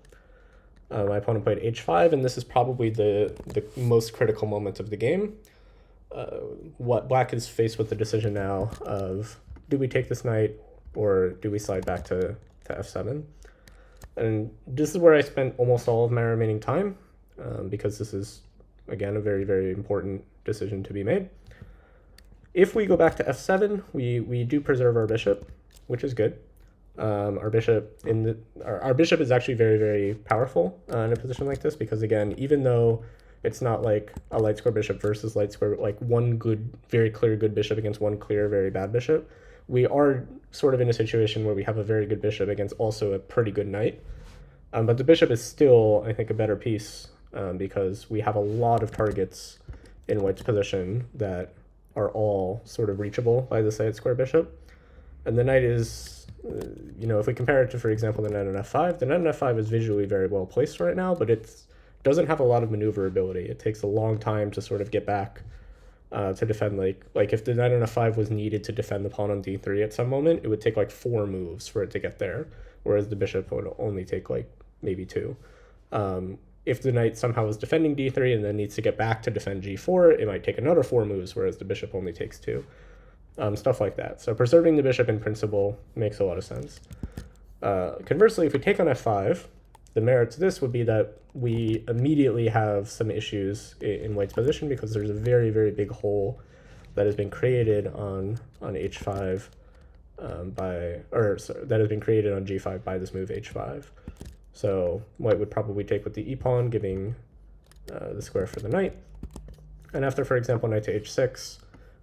My opponent played h5, and this is probably the most critical moment of the game. What black is faced with the decision now of, do we take this knight or do we slide back to f7? And this is where I spent almost all of my remaining time, because this is, again, a very, very important decision to be made. If we go back to f7, we do preserve our bishop, which is good. Our bishop our bishop is actually very, very powerful in a position like this because, again, even though it's not like a light square bishop versus light square, like one good, very clear good bishop against one clear, very bad bishop, we are sort of in a situation where we have a very good bishop against also a pretty good knight. But the bishop is still, I think, a better piece because we have a lot of targets in white's position that are all sort of reachable by the side square bishop. And the knight is, if we compare it to, for example, the knight on f5, the knight on f5 is visually very well placed right now, but it doesn't have a lot of maneuverability. It takes a long time to sort of get back to defend, like if the knight on f5 was needed to defend the pawn on d3 at some moment, it would take like 4 moves for it to get there, whereas the bishop would only take like maybe 2. If the knight somehow is defending d3 and then needs to get back to defend g4, it might take another 4 moves, whereas the bishop only takes 2. Stuff like that. So preserving the bishop in principle makes a lot of sense. Conversely, if we take on f5, the merit to this would be that we immediately have some issues in white's position because there's a very, very big hole that has been created on h5 that has been created on g5 by this move h5. So white would probably take with the e-pawn, giving the square for the knight. And after, for example, knight to h6,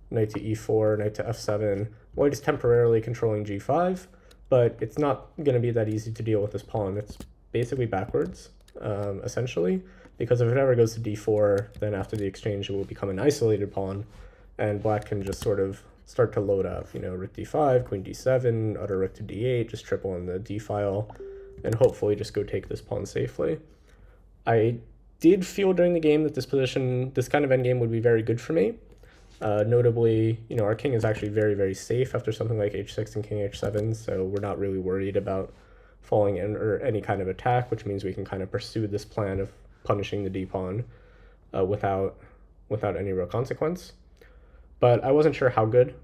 knight to e4, knight to f7, white is temporarily controlling g5, but it's not going to be that easy to deal with this pawn. It's basically backwards, essentially, because if it ever goes to d4, then after the exchange, it will become an isolated pawn, and black can just sort of start to load up, rook d5, queen d7, utter rook to d8, just triple on the d file, and hopefully just go take this pawn safely. I did feel during the game that this kind of endgame would be very good for me. Notably, our king is actually very, very safe after something like h6 and king h7, so we're not really worried about falling in or any kind of attack, which means we can kind of pursue this plan of punishing the d-pawn without any real consequence. But I wasn't sure how good.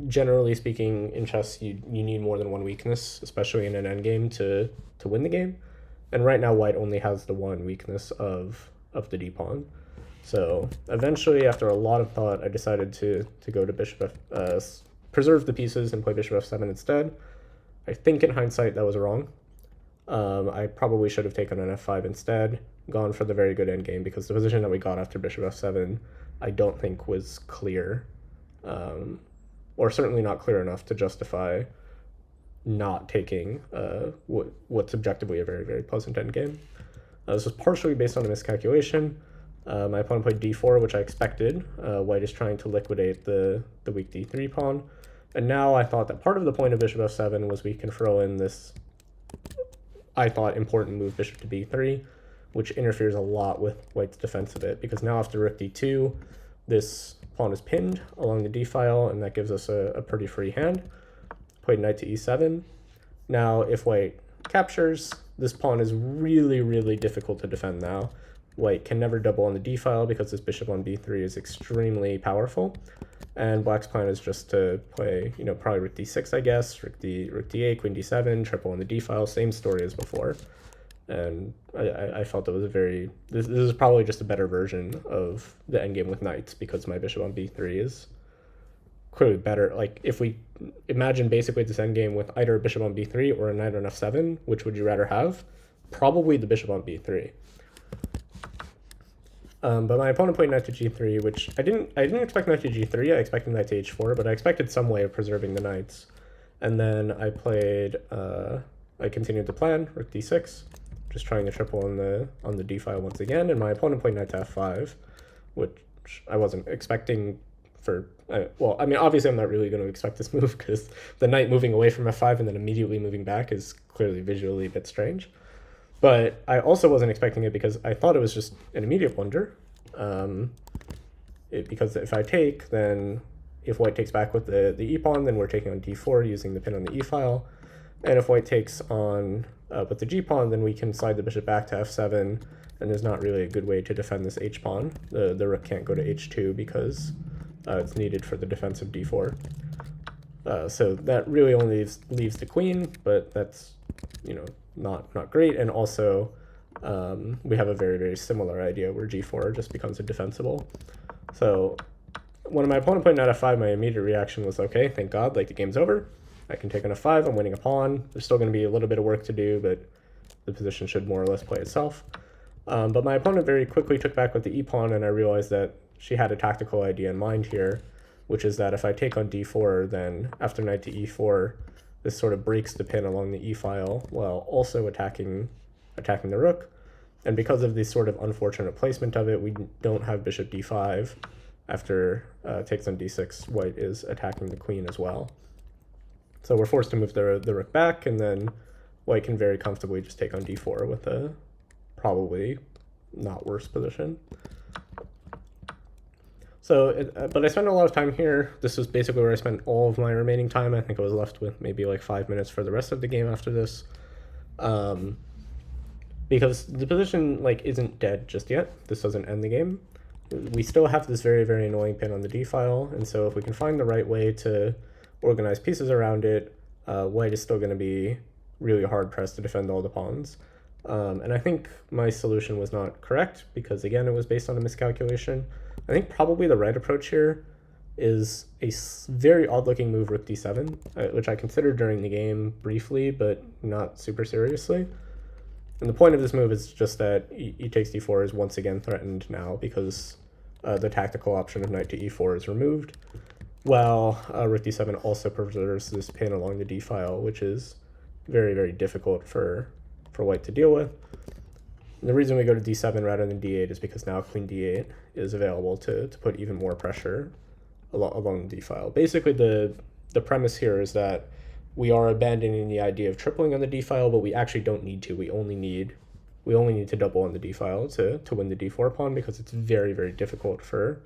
Generally speaking, in chess, you need more than one weakness, especially in an endgame, to win the game. And right now, white only has the one weakness of the d-pawn. So eventually, after a lot of thought, I decided to go to bishop preserve the pieces and play bishop f7 instead. I think in hindsight that was wrong. I probably should have taken an f5 instead, gone for the very good endgame, because the position that we got after bishop f7 I don't think was clear, or certainly not clear enough to justify not taking what's objectively a very, very pleasant endgame. This was partially based on a miscalculation. My opponent played d4, which I expected. White is trying to liquidate the weak d3 pawn. And now I thought that part of the point of bishop f7 was we can throw in this, I thought, important move bishop to b3, which interferes a lot with white's defense of it, because now after rook d2, this pawn is pinned along the d file, and that gives us a pretty free hand. Played knight to e7. Now, if white captures, this pawn is really, really difficult to defend now. White can never double on the d file because this bishop on b3 is extremely powerful. And black's plan is just to play, probably rook d6, I guess, rook d8, queen d7, triple on the d file, same story as before. And I felt it was this is probably just a better version of the endgame with knights, because my bishop on b3 is clearly better. Like, if we imagine basically this endgame with either a bishop on b3 or a knight on f7, which would you rather have? Probably the bishop on b3. But my opponent played knight to g3, which I didn't expect knight to g3. I expected knight to h4, but I expected some way of preserving the knights. And then I continued the plan, rook d6, just trying to triple on the d file once again. And my opponent played knight to f5, which I wasn't expecting obviously I'm not really going to expect this move, because the knight moving away from f5 and then immediately moving back is clearly visually a bit strange. But I also wasn't expecting it because I thought it was just an immediate blunder. Because if I take, then if white takes back with the e-pawn, then we're taking on d4 using the pin on the e-file. And if white takes on with the g-pawn, then we can slide the bishop back to f7, and there's not really a good way to defend this h-pawn. The rook can't go to h2 because it's needed for the defense of d4. So that really only leaves the queen, but that's, not great. And also, we have a very, very similar idea where g4 just becomes indefensible. So when my opponent played knight f5, my immediate reaction was, okay, thank God, like, the game's over. I can take on f5, I'm winning a pawn. There's still going to be a little bit of work to do, but the position should more or less play itself. But my opponent very quickly took back with the e-pawn, and I realized that she had a tactical idea in mind here, which is that if I take on d4, then after knight to e4, this sort of breaks the pin along the e-file while also attacking the rook. And because of this sort of unfortunate placement of it, we don't have bishop d5. After takes on d6, white is attacking the queen as well. So we're forced to move the rook back, and then white can very comfortably just take on d4 with a probably not worse position. So, but I spent a lot of time here. This was basically where I spent all of my remaining time. I think I was left with maybe like 5 minutes for the rest of the game after this. Because the position like isn't dead just yet. This doesn't end the game. We still have this very, very annoying pin on the d-file, and so if we can find the right way to organize pieces around it, white is still going to be really hard-pressed to defend all the pawns. And I think my solution was not correct, because again, it was based on a miscalculation. I think probably the right approach here is a very odd-looking move, rook d7, which I considered during the game briefly, but not super seriously. And the point of this move is just that e takes d4 is once again threatened now because the tactical option of knight to e4 is removed, while rook d7 also preserves this pin along the d-file, which is very, very difficult for white to deal with. And the reason we go to d7 rather than d8 is because now queen d8 is available to put even more pressure along the d-file. Basically, the premise here is that we are abandoning the idea of tripling on the d-file, but we actually don't need to. We only need to double on the d-file to win the d4 pawn, because it's very, very difficult for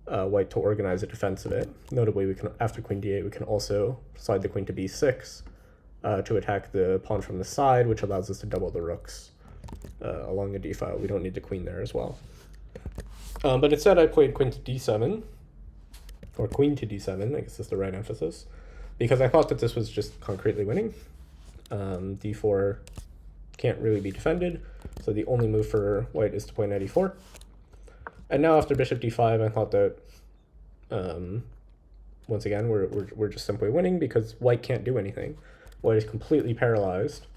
white to organize a defense of it. Notably, we can, after queen d8, we can also slide the queen to b6 to attack the pawn from the side, which allows us to double the rooks along the d-file. We don't need the queen there as well. But instead, I played queen to d7, or queen to d7, I guess is the right emphasis, because I thought that this was just concretely winning. d4 can't really be defended, so the only move for white is to play knight e4. And now after bishop d5, I thought that once again we're just simply winning because white can't do anything. White is completely paralyzed.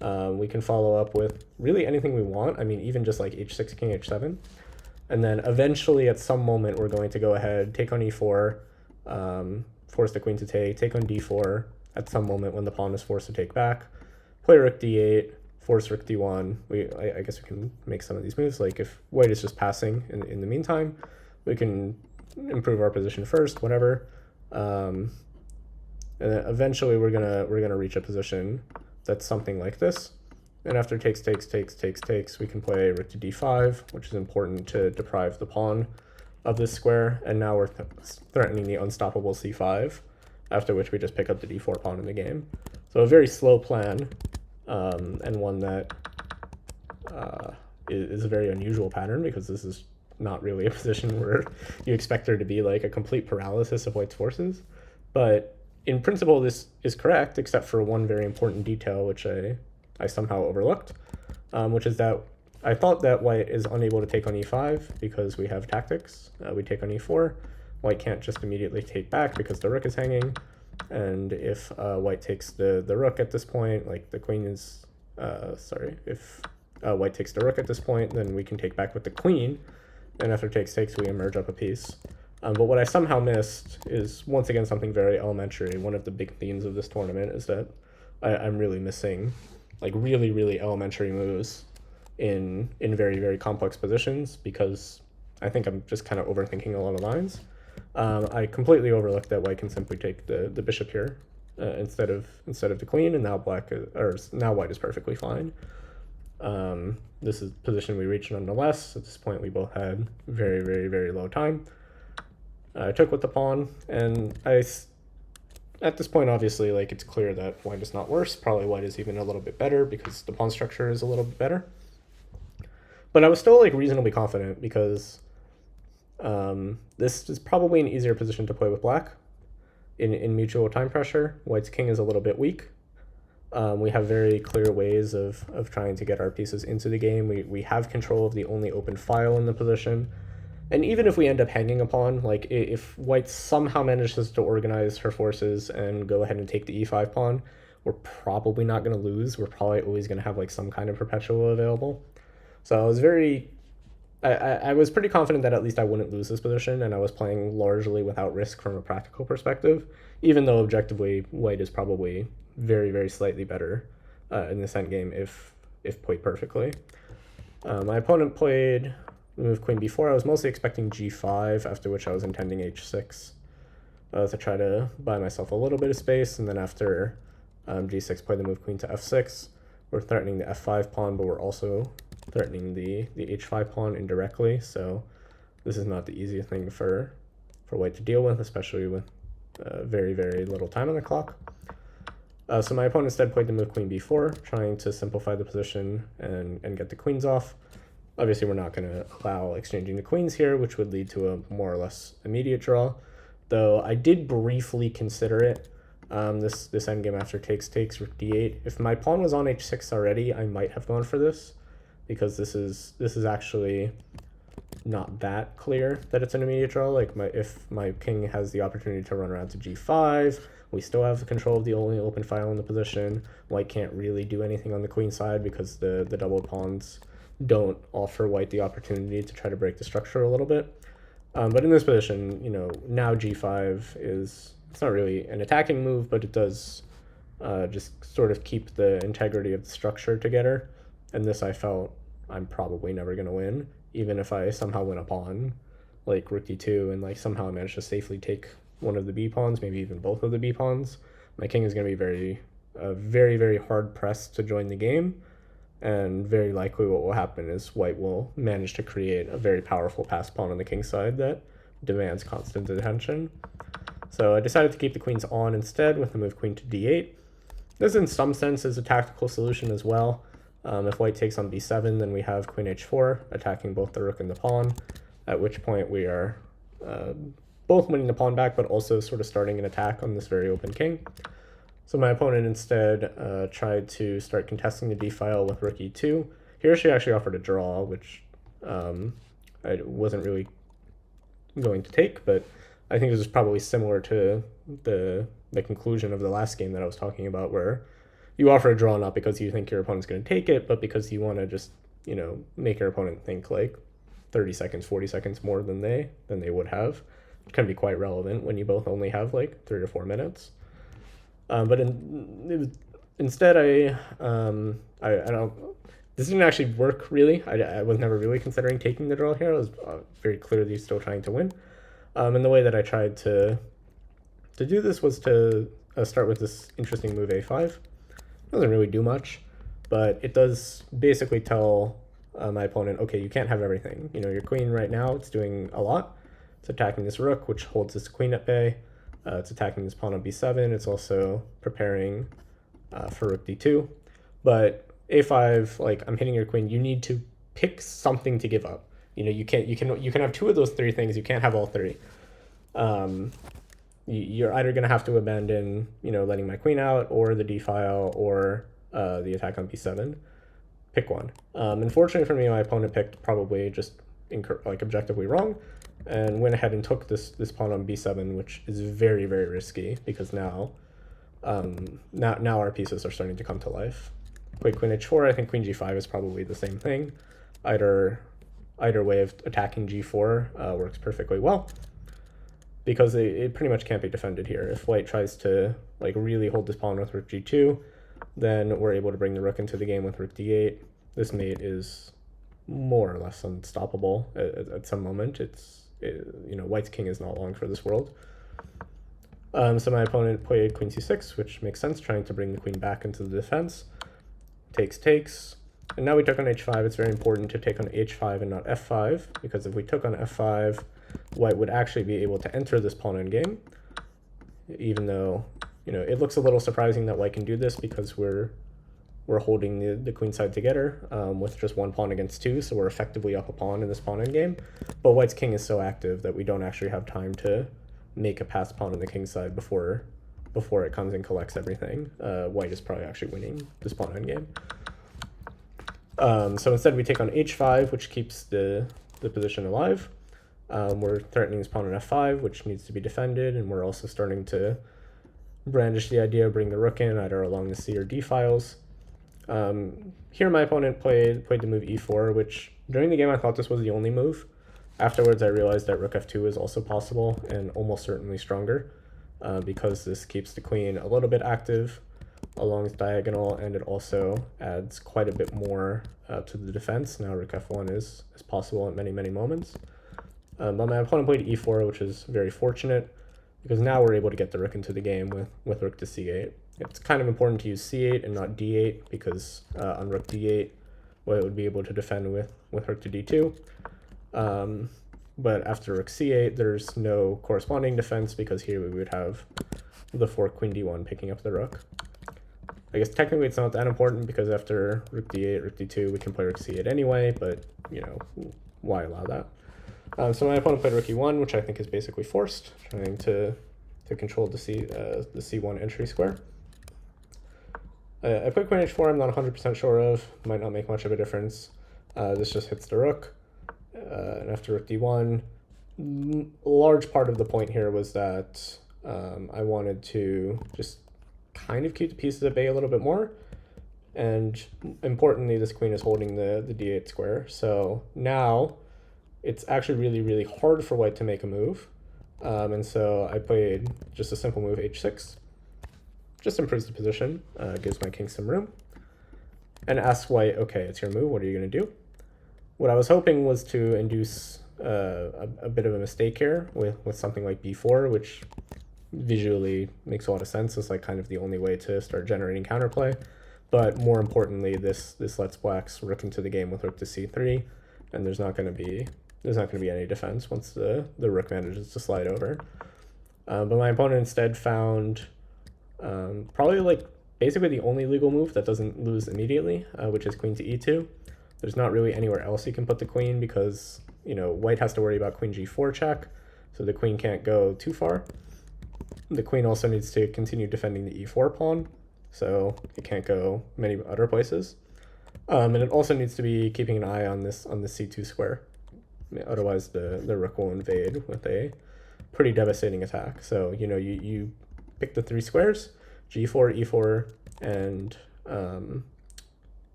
We can follow up with really anything we want. I mean, even just like h6, king h7. And then eventually at some moment we're going to go ahead, take on e4, force the queen to take on d4 at some moment when the pawn is forced to take back, play rook d8, force rook d1. I guess we can make some of these moves, like if white is just passing in the meantime, we can improve our position first, whatever. And then eventually we're gonna reach a position that's something like this. And after takes, we can play rook to d5, which is important to deprive the pawn of this square, and now we're threatening the unstoppable c5, after which we just pick up the d4 pawn in the game. So a very slow plan, and one that is a very unusual pattern, because this is not really a position where you expect there to be like a complete paralysis of white's forces. But in principle, this is correct, except for one very important detail, which I somehow overlooked, which is that I thought that white is unable to take on e5 because we have tactics. We take on e4. White can't just immediately take back because the rook is hanging. And if white takes the rook at this point, like the queen is, if white takes the rook at this point, then we can take back with the queen. And after takes, we emerge up a piece. But what I somehow missed is, once again, something very elementary. One of the big themes of this tournament is that I'm really missing like really, really elementary moves in very, very complex positions, because I think I'm just kind of overthinking a lot of lines. I completely overlooked that white can simply take the bishop here instead of the queen, and now now white is perfectly fine. This is the position we reached nonetheless. At this point, we both had very, very, very low time. I took with the pawn, and at this point, obviously, like, it's clear that white is not worse. Probably white is even a little bit better because the pawn structure is a little bit better. But I was still like reasonably confident because this is probably an easier position to play with black in mutual time pressure. White's king is a little bit weak. We have very clear ways of trying to get our pieces into the game. We have control of the only open file in the position. And even if we end up hanging a pawn, like if white somehow manages to organize her forces and go ahead and take the e5 pawn, we're probably not going to lose. We're probably always going to have like some kind of perpetual available. So I was I was pretty confident that at least I wouldn't lose this position, and I was playing largely without risk from a practical perspective, even though objectively white is probably very, very slightly better in this endgame if played perfectly. My opponent played move queen b4. I was mostly expecting g5, after which I was intending h6 to try to buy myself a little bit of space, and then after g6 play the move queen to f6. We're threatening the f5 pawn, but we're also threatening the h5 pawn indirectly, so this is not the easiest thing for white to deal with, especially with very, very little time on the clock. So my opponent instead played the move queen b4, trying to simplify the position and get the queens off. Obviously, we're not going to allow exchanging the queens here, which would lead to a more or less immediate draw, though I did briefly consider it. This endgame after takes rook d8. If my pawn was on h6 already, I might have gone for this, because this is actually not that clear that it's an immediate draw. Like if my king has the opportunity to run around to g5, we still have control of the only open file in the position. White can't really do anything on the queen side because the double pawns don't offer white the opportunity to try to break the structure a little bit. But in this position, now g5 it's not really an attacking move, but it does just sort of keep the integrity of the structure together. And this I felt I'm probably never going to win, even if I somehow win a pawn, like rook d2, and like somehow I manage to safely take one of the b pawns, maybe even both of the b pawns. My king is going to be very, very hard pressed to join the game, and very likely what will happen is white will manage to create a very powerful passed pawn on the king side that demands constant attention. So I decided to keep the queens on instead with the move queen to d8. This in some sense is a tactical solution as well. If white takes on b7, then we have queen h4, attacking both the rook and the pawn, at which point we are both winning the pawn back, but also sort of starting an attack on this very open king. So my opponent instead tried to start contesting the d-file with rook e2. Here she actually offered a draw, which I wasn't really going to take, but I think this is probably similar to the conclusion of the last game that I was talking about, where you offer a draw not because you think your opponent's going to take it, but because you want to just, make your opponent think like 30 seconds, 40 seconds more than they would have. It can be quite relevant when you both only have like 3 or 4 minutes. But instead, I don't. This didn't actually work really. I was never really considering taking the draw here. I was very clearly still trying to win. And the way that I tried to do this was to start with this interesting move a5. It doesn't really do much, but it does basically tell my opponent, okay, you can't have everything. Your queen right now, it's doing a lot. It's attacking this rook, which holds this queen at bay. It's attacking this pawn on b7. It's also preparing for rook d2. But a5, like, I'm hitting your queen. You need to pick something to give up. You can have 2 of those 3 things. You can't have all 3. You're either going to have to abandon, letting my queen out, or the d-file, or the attack on b7. Pick one. Unfortunately for me, my opponent picked probably just objectively wrong, and went ahead and took this pawn on b7, which is very, very risky, because now our pieces are starting to come to life. Played queen h4. I think queen g5 is probably the same thing. Either way of attacking g4 works perfectly well, because it pretty much can't be defended here. If white tries to really hold this pawn with rook g2, then we're able to bring the rook into the game with rook d8. This mate is more or less unstoppable at some moment. White's king is not long for this world. So my opponent played queen c6, which makes sense, trying to bring the queen back into the defense. Takes. And now we took on h5. It's very important to take on h5 and not f5, because if we took on f5, white would actually be able to enter this pawn endgame, even though, it looks a little surprising that white can do this, because we're holding the queen side together with just 1 pawn against 2, so we're effectively up a pawn in this pawn endgame. But white's king is so active that we don't actually have time to make a passed pawn on the king side before it comes and collects everything. White is probably actually winning this pawn endgame. So instead we take on h5, which keeps the position alive. We're threatening his pawn on f5, which needs to be defended, and we're also starting to brandish the idea of bringing the rook in, either along the c or d files. Here my opponent played the move e4, which during the game I thought this was the only move. Afterwards I realized that rook f2 is also possible, and almost certainly stronger, because this keeps the queen a little bit active along its diagonal, and it also adds quite a bit more to the defense. Now rook f1 is possible at many moments. But my opponent played e4, which is very fortunate, because now we're able to get the rook into the game with rook to c8. It's kind of important to use c8 and not d8, because on rook d8, well, it would be able to defend with rook to d2. But after rook c8, there's no corresponding defense, because here we would have the fork queen d1 picking up the rook. I guess technically it's not that important, because after rook d8, rook d2, we can play rook c8 anyway, but, you know, why allow that? So my opponent played rook e1, which I think is basically forced, trying to control the c1 entry square. I played queen h4, I'm not 100% sure of, might not make much of a difference. This just hits the rook, and after rook d1, a large part of the point here was that I wanted to just kind of keep the pieces at bay a little bit more, and importantly, this queen is holding the d8 square, so now it's actually really hard for white to make a move, and so I played just a simple move h6. Just improves the position, gives my king some room, and asks white, okay, it's your move, what are you going to do? What I was hoping was to induce a bit of a mistake here with something like b4, which visually makes a lot of sense. It's like kind of the only way to start generating counterplay, but more importantly, this lets black's rook into the game with rook to c3, and there's not going to be any defense once the rook manages to slide over. But my opponent instead found probably like basically the only legal move that doesn't lose immediately, which is queen to e2. There's not really anywhere else you can put the queen, because, you know, white has to worry about queen g4 check, so the queen can't go too far. The queen also needs to continue defending the e4 pawn, so it can't go many other places. And it also needs to be keeping an eye on this c2 square. Otherwise the rook will invade with a pretty devastating attack. So, you know, you pick the three squares, g4, e4, and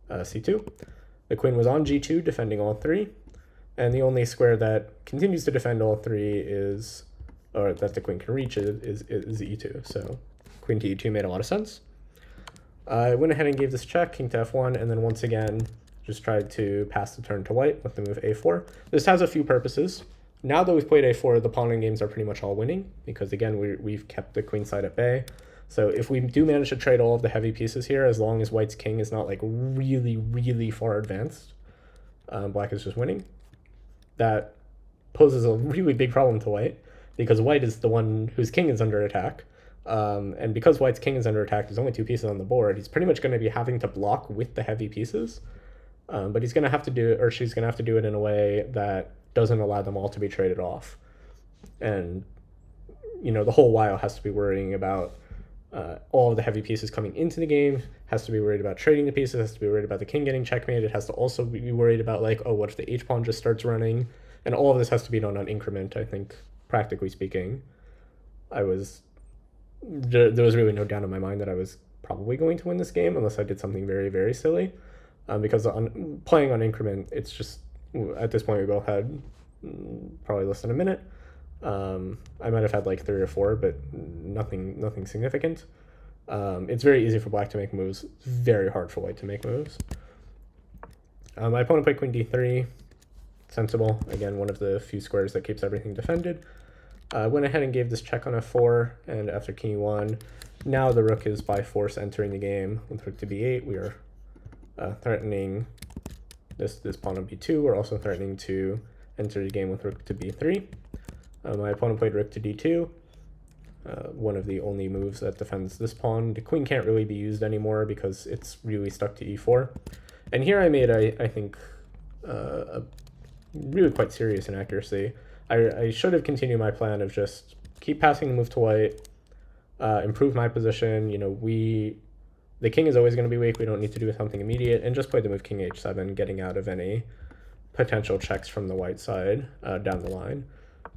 c2. The queen was on g2, defending all three, and the only square that continues to defend all three is, or that the queen can reach, is e2. So queen to e2 made a lot of sense. I went ahead and gave this check, king to f1, and then once again just tried to pass the turn to white with the move a4. This has a few purposes. Now that we've played a4, the pawning games are pretty much all winning, because again, we've kept the queen side at bay. So if we do manage to trade all of the heavy pieces here, as long as white's king is not like really far advanced, black is just winning. That poses a really big problem to white, because white is the one whose king is under attack. And because white's king is under attack, there's only two pieces on the board. He's pretty much going to be having to block with the heavy pieces. But he's going to have to do it, or she's going to have to do it in a way that doesn't allow them all to be traded off. And, you know, the whole while has to be worrying about all of the heavy pieces coming into the game, has to be worried about trading the pieces, has to be worried about the king getting checkmated, it has to also be worried about, like, oh, what if the h-pawn just starts running? And all of this has to be done on increment, I think, practically speaking. There was really no doubt in my mind that I was probably going to win this game, unless I did something very silly. Because playing on increment, it's just, at this point we both had probably less than a minute. I might have had like 3 or 4, but nothing significant. It's very easy for black to make moves, very hard for white to make moves. My opponent played queen d3, sensible. Again, one of the few squares that keeps everything defended. I went ahead and gave this check on f4, and after king e1, now the rook is by force entering the game with rook to b8. We are threatening this pawn on b2. We're also threatening to enter the game with rook to b3. My opponent played rook to d2, one of the only moves that defends this pawn. The queen can't really be used anymore because it's really stuck to e4. And here I made, I think, a really quite serious inaccuracy. I should have continued my plan of just keep passing the move to white, improve my position. You know, the king is always going to be weak. We don't need to do something immediate, and just play the move king h7, getting out of any potential checks from the white side down the line.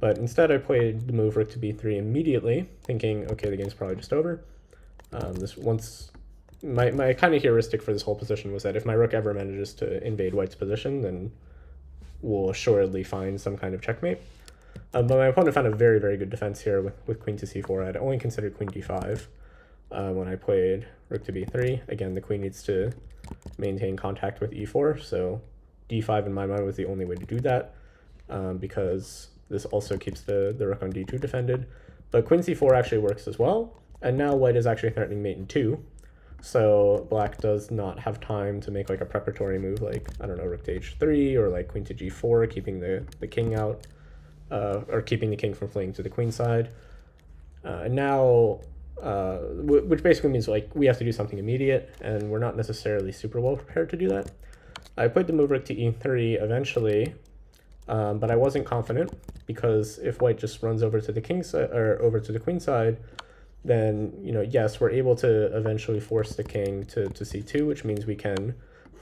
But instead I played the move rook to b3 immediately, thinking, okay, the game's probably just over. My kind of heuristic for this whole position was that if my rook ever manages to invade white's position, then we'll assuredly find some kind of checkmate. But my opponent found a very, very good defense here with queen to c4. I'd only considered queen d5 when I played rook to b3. Again, the queen needs to maintain contact with e4, so d5 in my mind was the only way to do that, because this also keeps the rook on d2 defended. But queen c4 actually works as well, and now white is actually threatening mate in 2. So black does not have time to make like a preparatory move like, I don't know, rook to h3 or like queen to g4, keeping the king out, or keeping the king from fleeing to the queen side. Now, which basically means like we have to do something immediate, and we're not necessarily super well prepared to do that. I played the move rook to e3 eventually, but I wasn't confident, because if white just runs over to the king side or over to the queen side, then, you know, yes, we're able to eventually force the king to c2, which means we can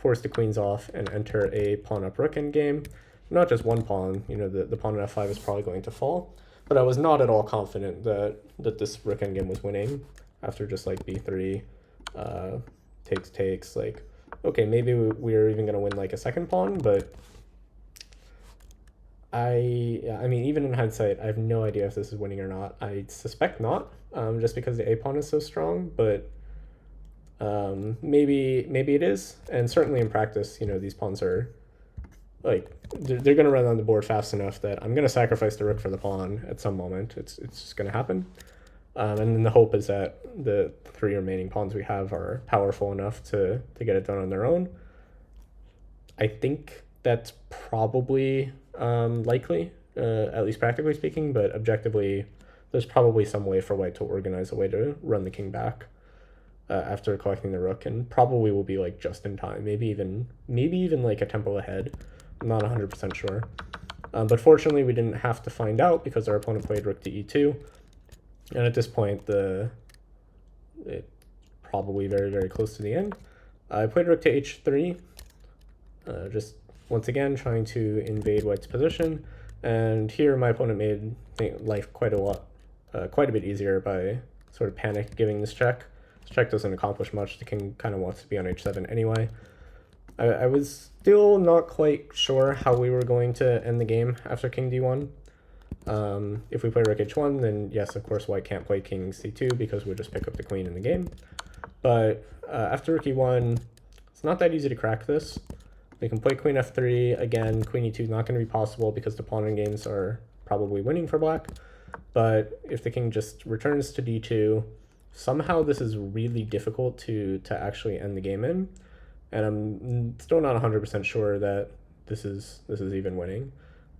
force the queens off and enter a pawn up rook endgame. Not just one pawn, you know, the pawn on f5 is probably going to fall, but I was not at all confident that this rook endgame was winning after just like b3, takes, like, okay, maybe we're even going to win like a second pawn, but I mean, even in hindsight, I have no idea if this is winning or not. I suspect not, just because the a pawn is so strong, but maybe it is. And certainly in practice, you know, these pawns are like, they're going to run on the board fast enough that I'm going to sacrifice the rook for the pawn at some moment. It's just going to happen. And then the hope is that the 3 remaining pawns we have are powerful enough to get it done on their own. I think that's probably likely, at least practically speaking, but objectively, there's probably some way for white to organize a way to run the king back after collecting the rook, and probably will be like just in time, maybe even like a tempo ahead. I'm not 100% sure. But fortunately, we didn't have to find out, because our opponent played rook to e2, and at this point, it's probably very, very close to the end. I played rook to h3, just once again trying to invade white's position, and here my opponent made life quite a bit easier by sort of panic giving this check. This check doesn't accomplish much. The king kind of wants to be on h7 anyway. I was still not quite sure how we were going to end the game after king d1. If we play rook h1, then yes, of course, white can't play king c2 because we'll just pick up the queen in the game. But after rook e1, it's not that easy to crack this. They can play queen f3. Again, queen e2 is not going to be possible because the pawn games are probably winning for black. But if the king just returns to d2, somehow this is really difficult to actually end the game in. And I'm still not 100% sure that this is even winning.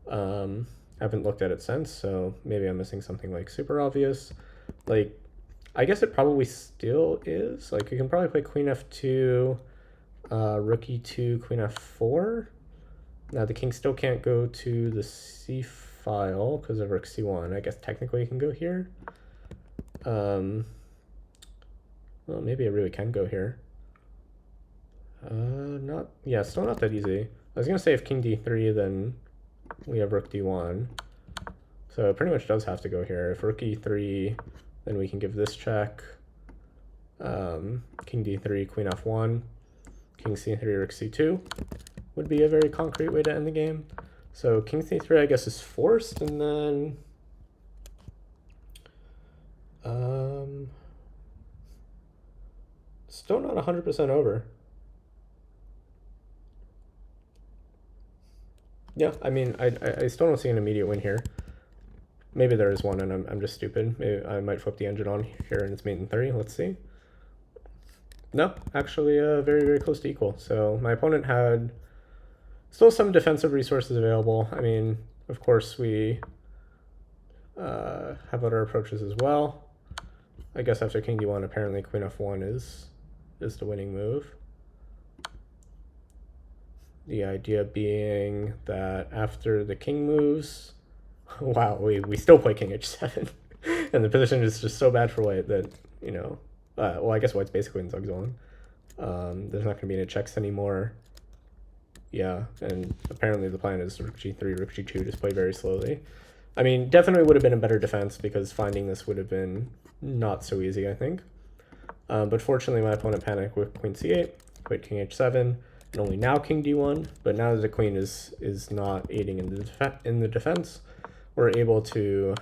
Haven't looked at it since, so maybe I'm missing something like super obvious. Like, I guess it probably still is. Like, you can probably play queen f2, rook e2, queen f4. Now the king still can't go to the c file because of rook c1. I guess technically you can go here. Well, maybe I really can go here. Still not that easy. I was gonna say if king d3, then we have rook d1. So it pretty much does have to go here. If rook e3, then we can give this check. King d3, queen f1, king c3, rook c2 would be a very concrete way to end the game. So king c3, I guess, is forced, and then still not 100% over. Yeah, I mean, I still don't see an immediate win here. Maybe there is one, and I'm just stupid. Maybe I might flip the engine on here, and it's mate in 3. Let's see. No, actually, very, very close to equal. So my opponent had still some defensive resources available. I mean, of course, we have other approaches as well. I guess after king d1, apparently queen f1 is the winning move. The idea being that after the king moves, wow, we still play king h7. And the position is just so bad for white that, you know, well, I guess white's basically in Zugzwang. There's not going to be any checks anymore. Yeah, and apparently the plan is rook g3, rook g2, just play very slowly. I mean, definitely would have been a better defense because finding this would have been not so easy, I think. But fortunately, my opponent panicked with queen c8, quit king h7, and only now king d1. But now that the queen is not aiding in the defense, we're able to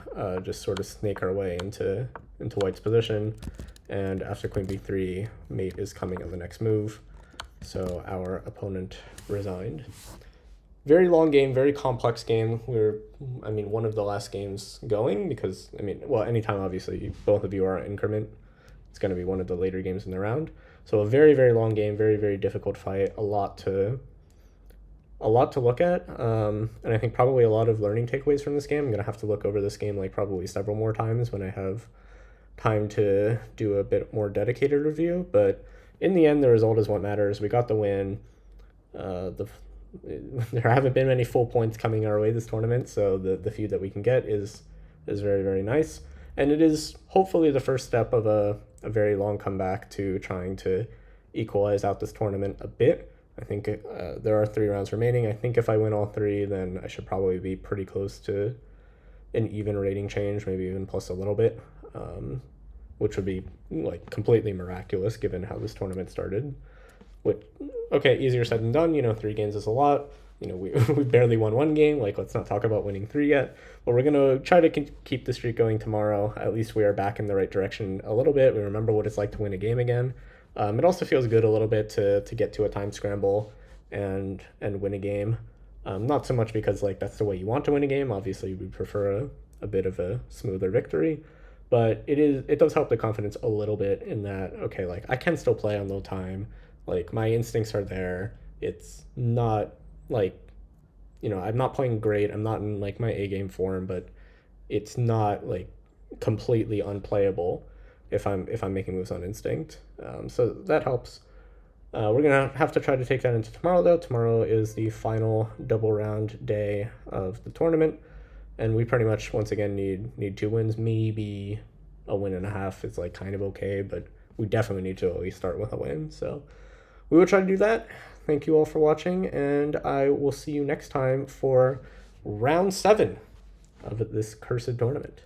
just sort of snake our way into white's position. And after queen b3, mate is coming on the next move. So our opponent resigned. Very long game, very complex game. I mean, one of the last games going because, I mean, well, anytime obviously both of you are in increment, it's going to be one of the later games in the round. So a very, very long game, very, very difficult fight, a lot to look at. And I think probably a lot of learning takeaways from this game. I'm going to have to look over this game like probably several more times when I have time to do a bit more dedicated review. But in the end, the result is what matters. We got the win. There haven't been many full points coming our way this tournament, so the few that we can get is very, very nice. And it is hopefully the first step of a very long comeback to trying to equalize out this tournament a bit. I think there are 3 rounds remaining. I think if I win all 3, then I should probably be pretty close to an even rating change, maybe even plus a little bit, which would be like completely miraculous given how this tournament started. Which, okay, easier said than done. 3 games is a lot. We barely won 1 game. Like, let's not talk about winning 3 yet. But we're going to try to keep the streak going tomorrow. At least we are back in the right direction a little bit. We remember what it's like to win a game again. It also feels good a little bit to get to a time scramble and win a game. Not so much because, like, that's the way you want to win a game. Obviously, we prefer a bit of a smoother victory. But it does help the confidence a little bit in that, okay, like, I can still play on low time. Like, my instincts are there. It's not like, I'm not playing great. I'm not in like my A game form, but it's not like completely unplayable if I'm making moves on instinct. So that helps. We're gonna have to try to take that into tomorrow though. Tomorrow is the final double round day of the tournament, and we pretty much once again need 2 wins. Maybe a win and a half is like kind of okay, but we definitely need to at least start with a win. So we will try to do that. Thank you all for watching, and I will see you next time for round 7 of this cursed tournament.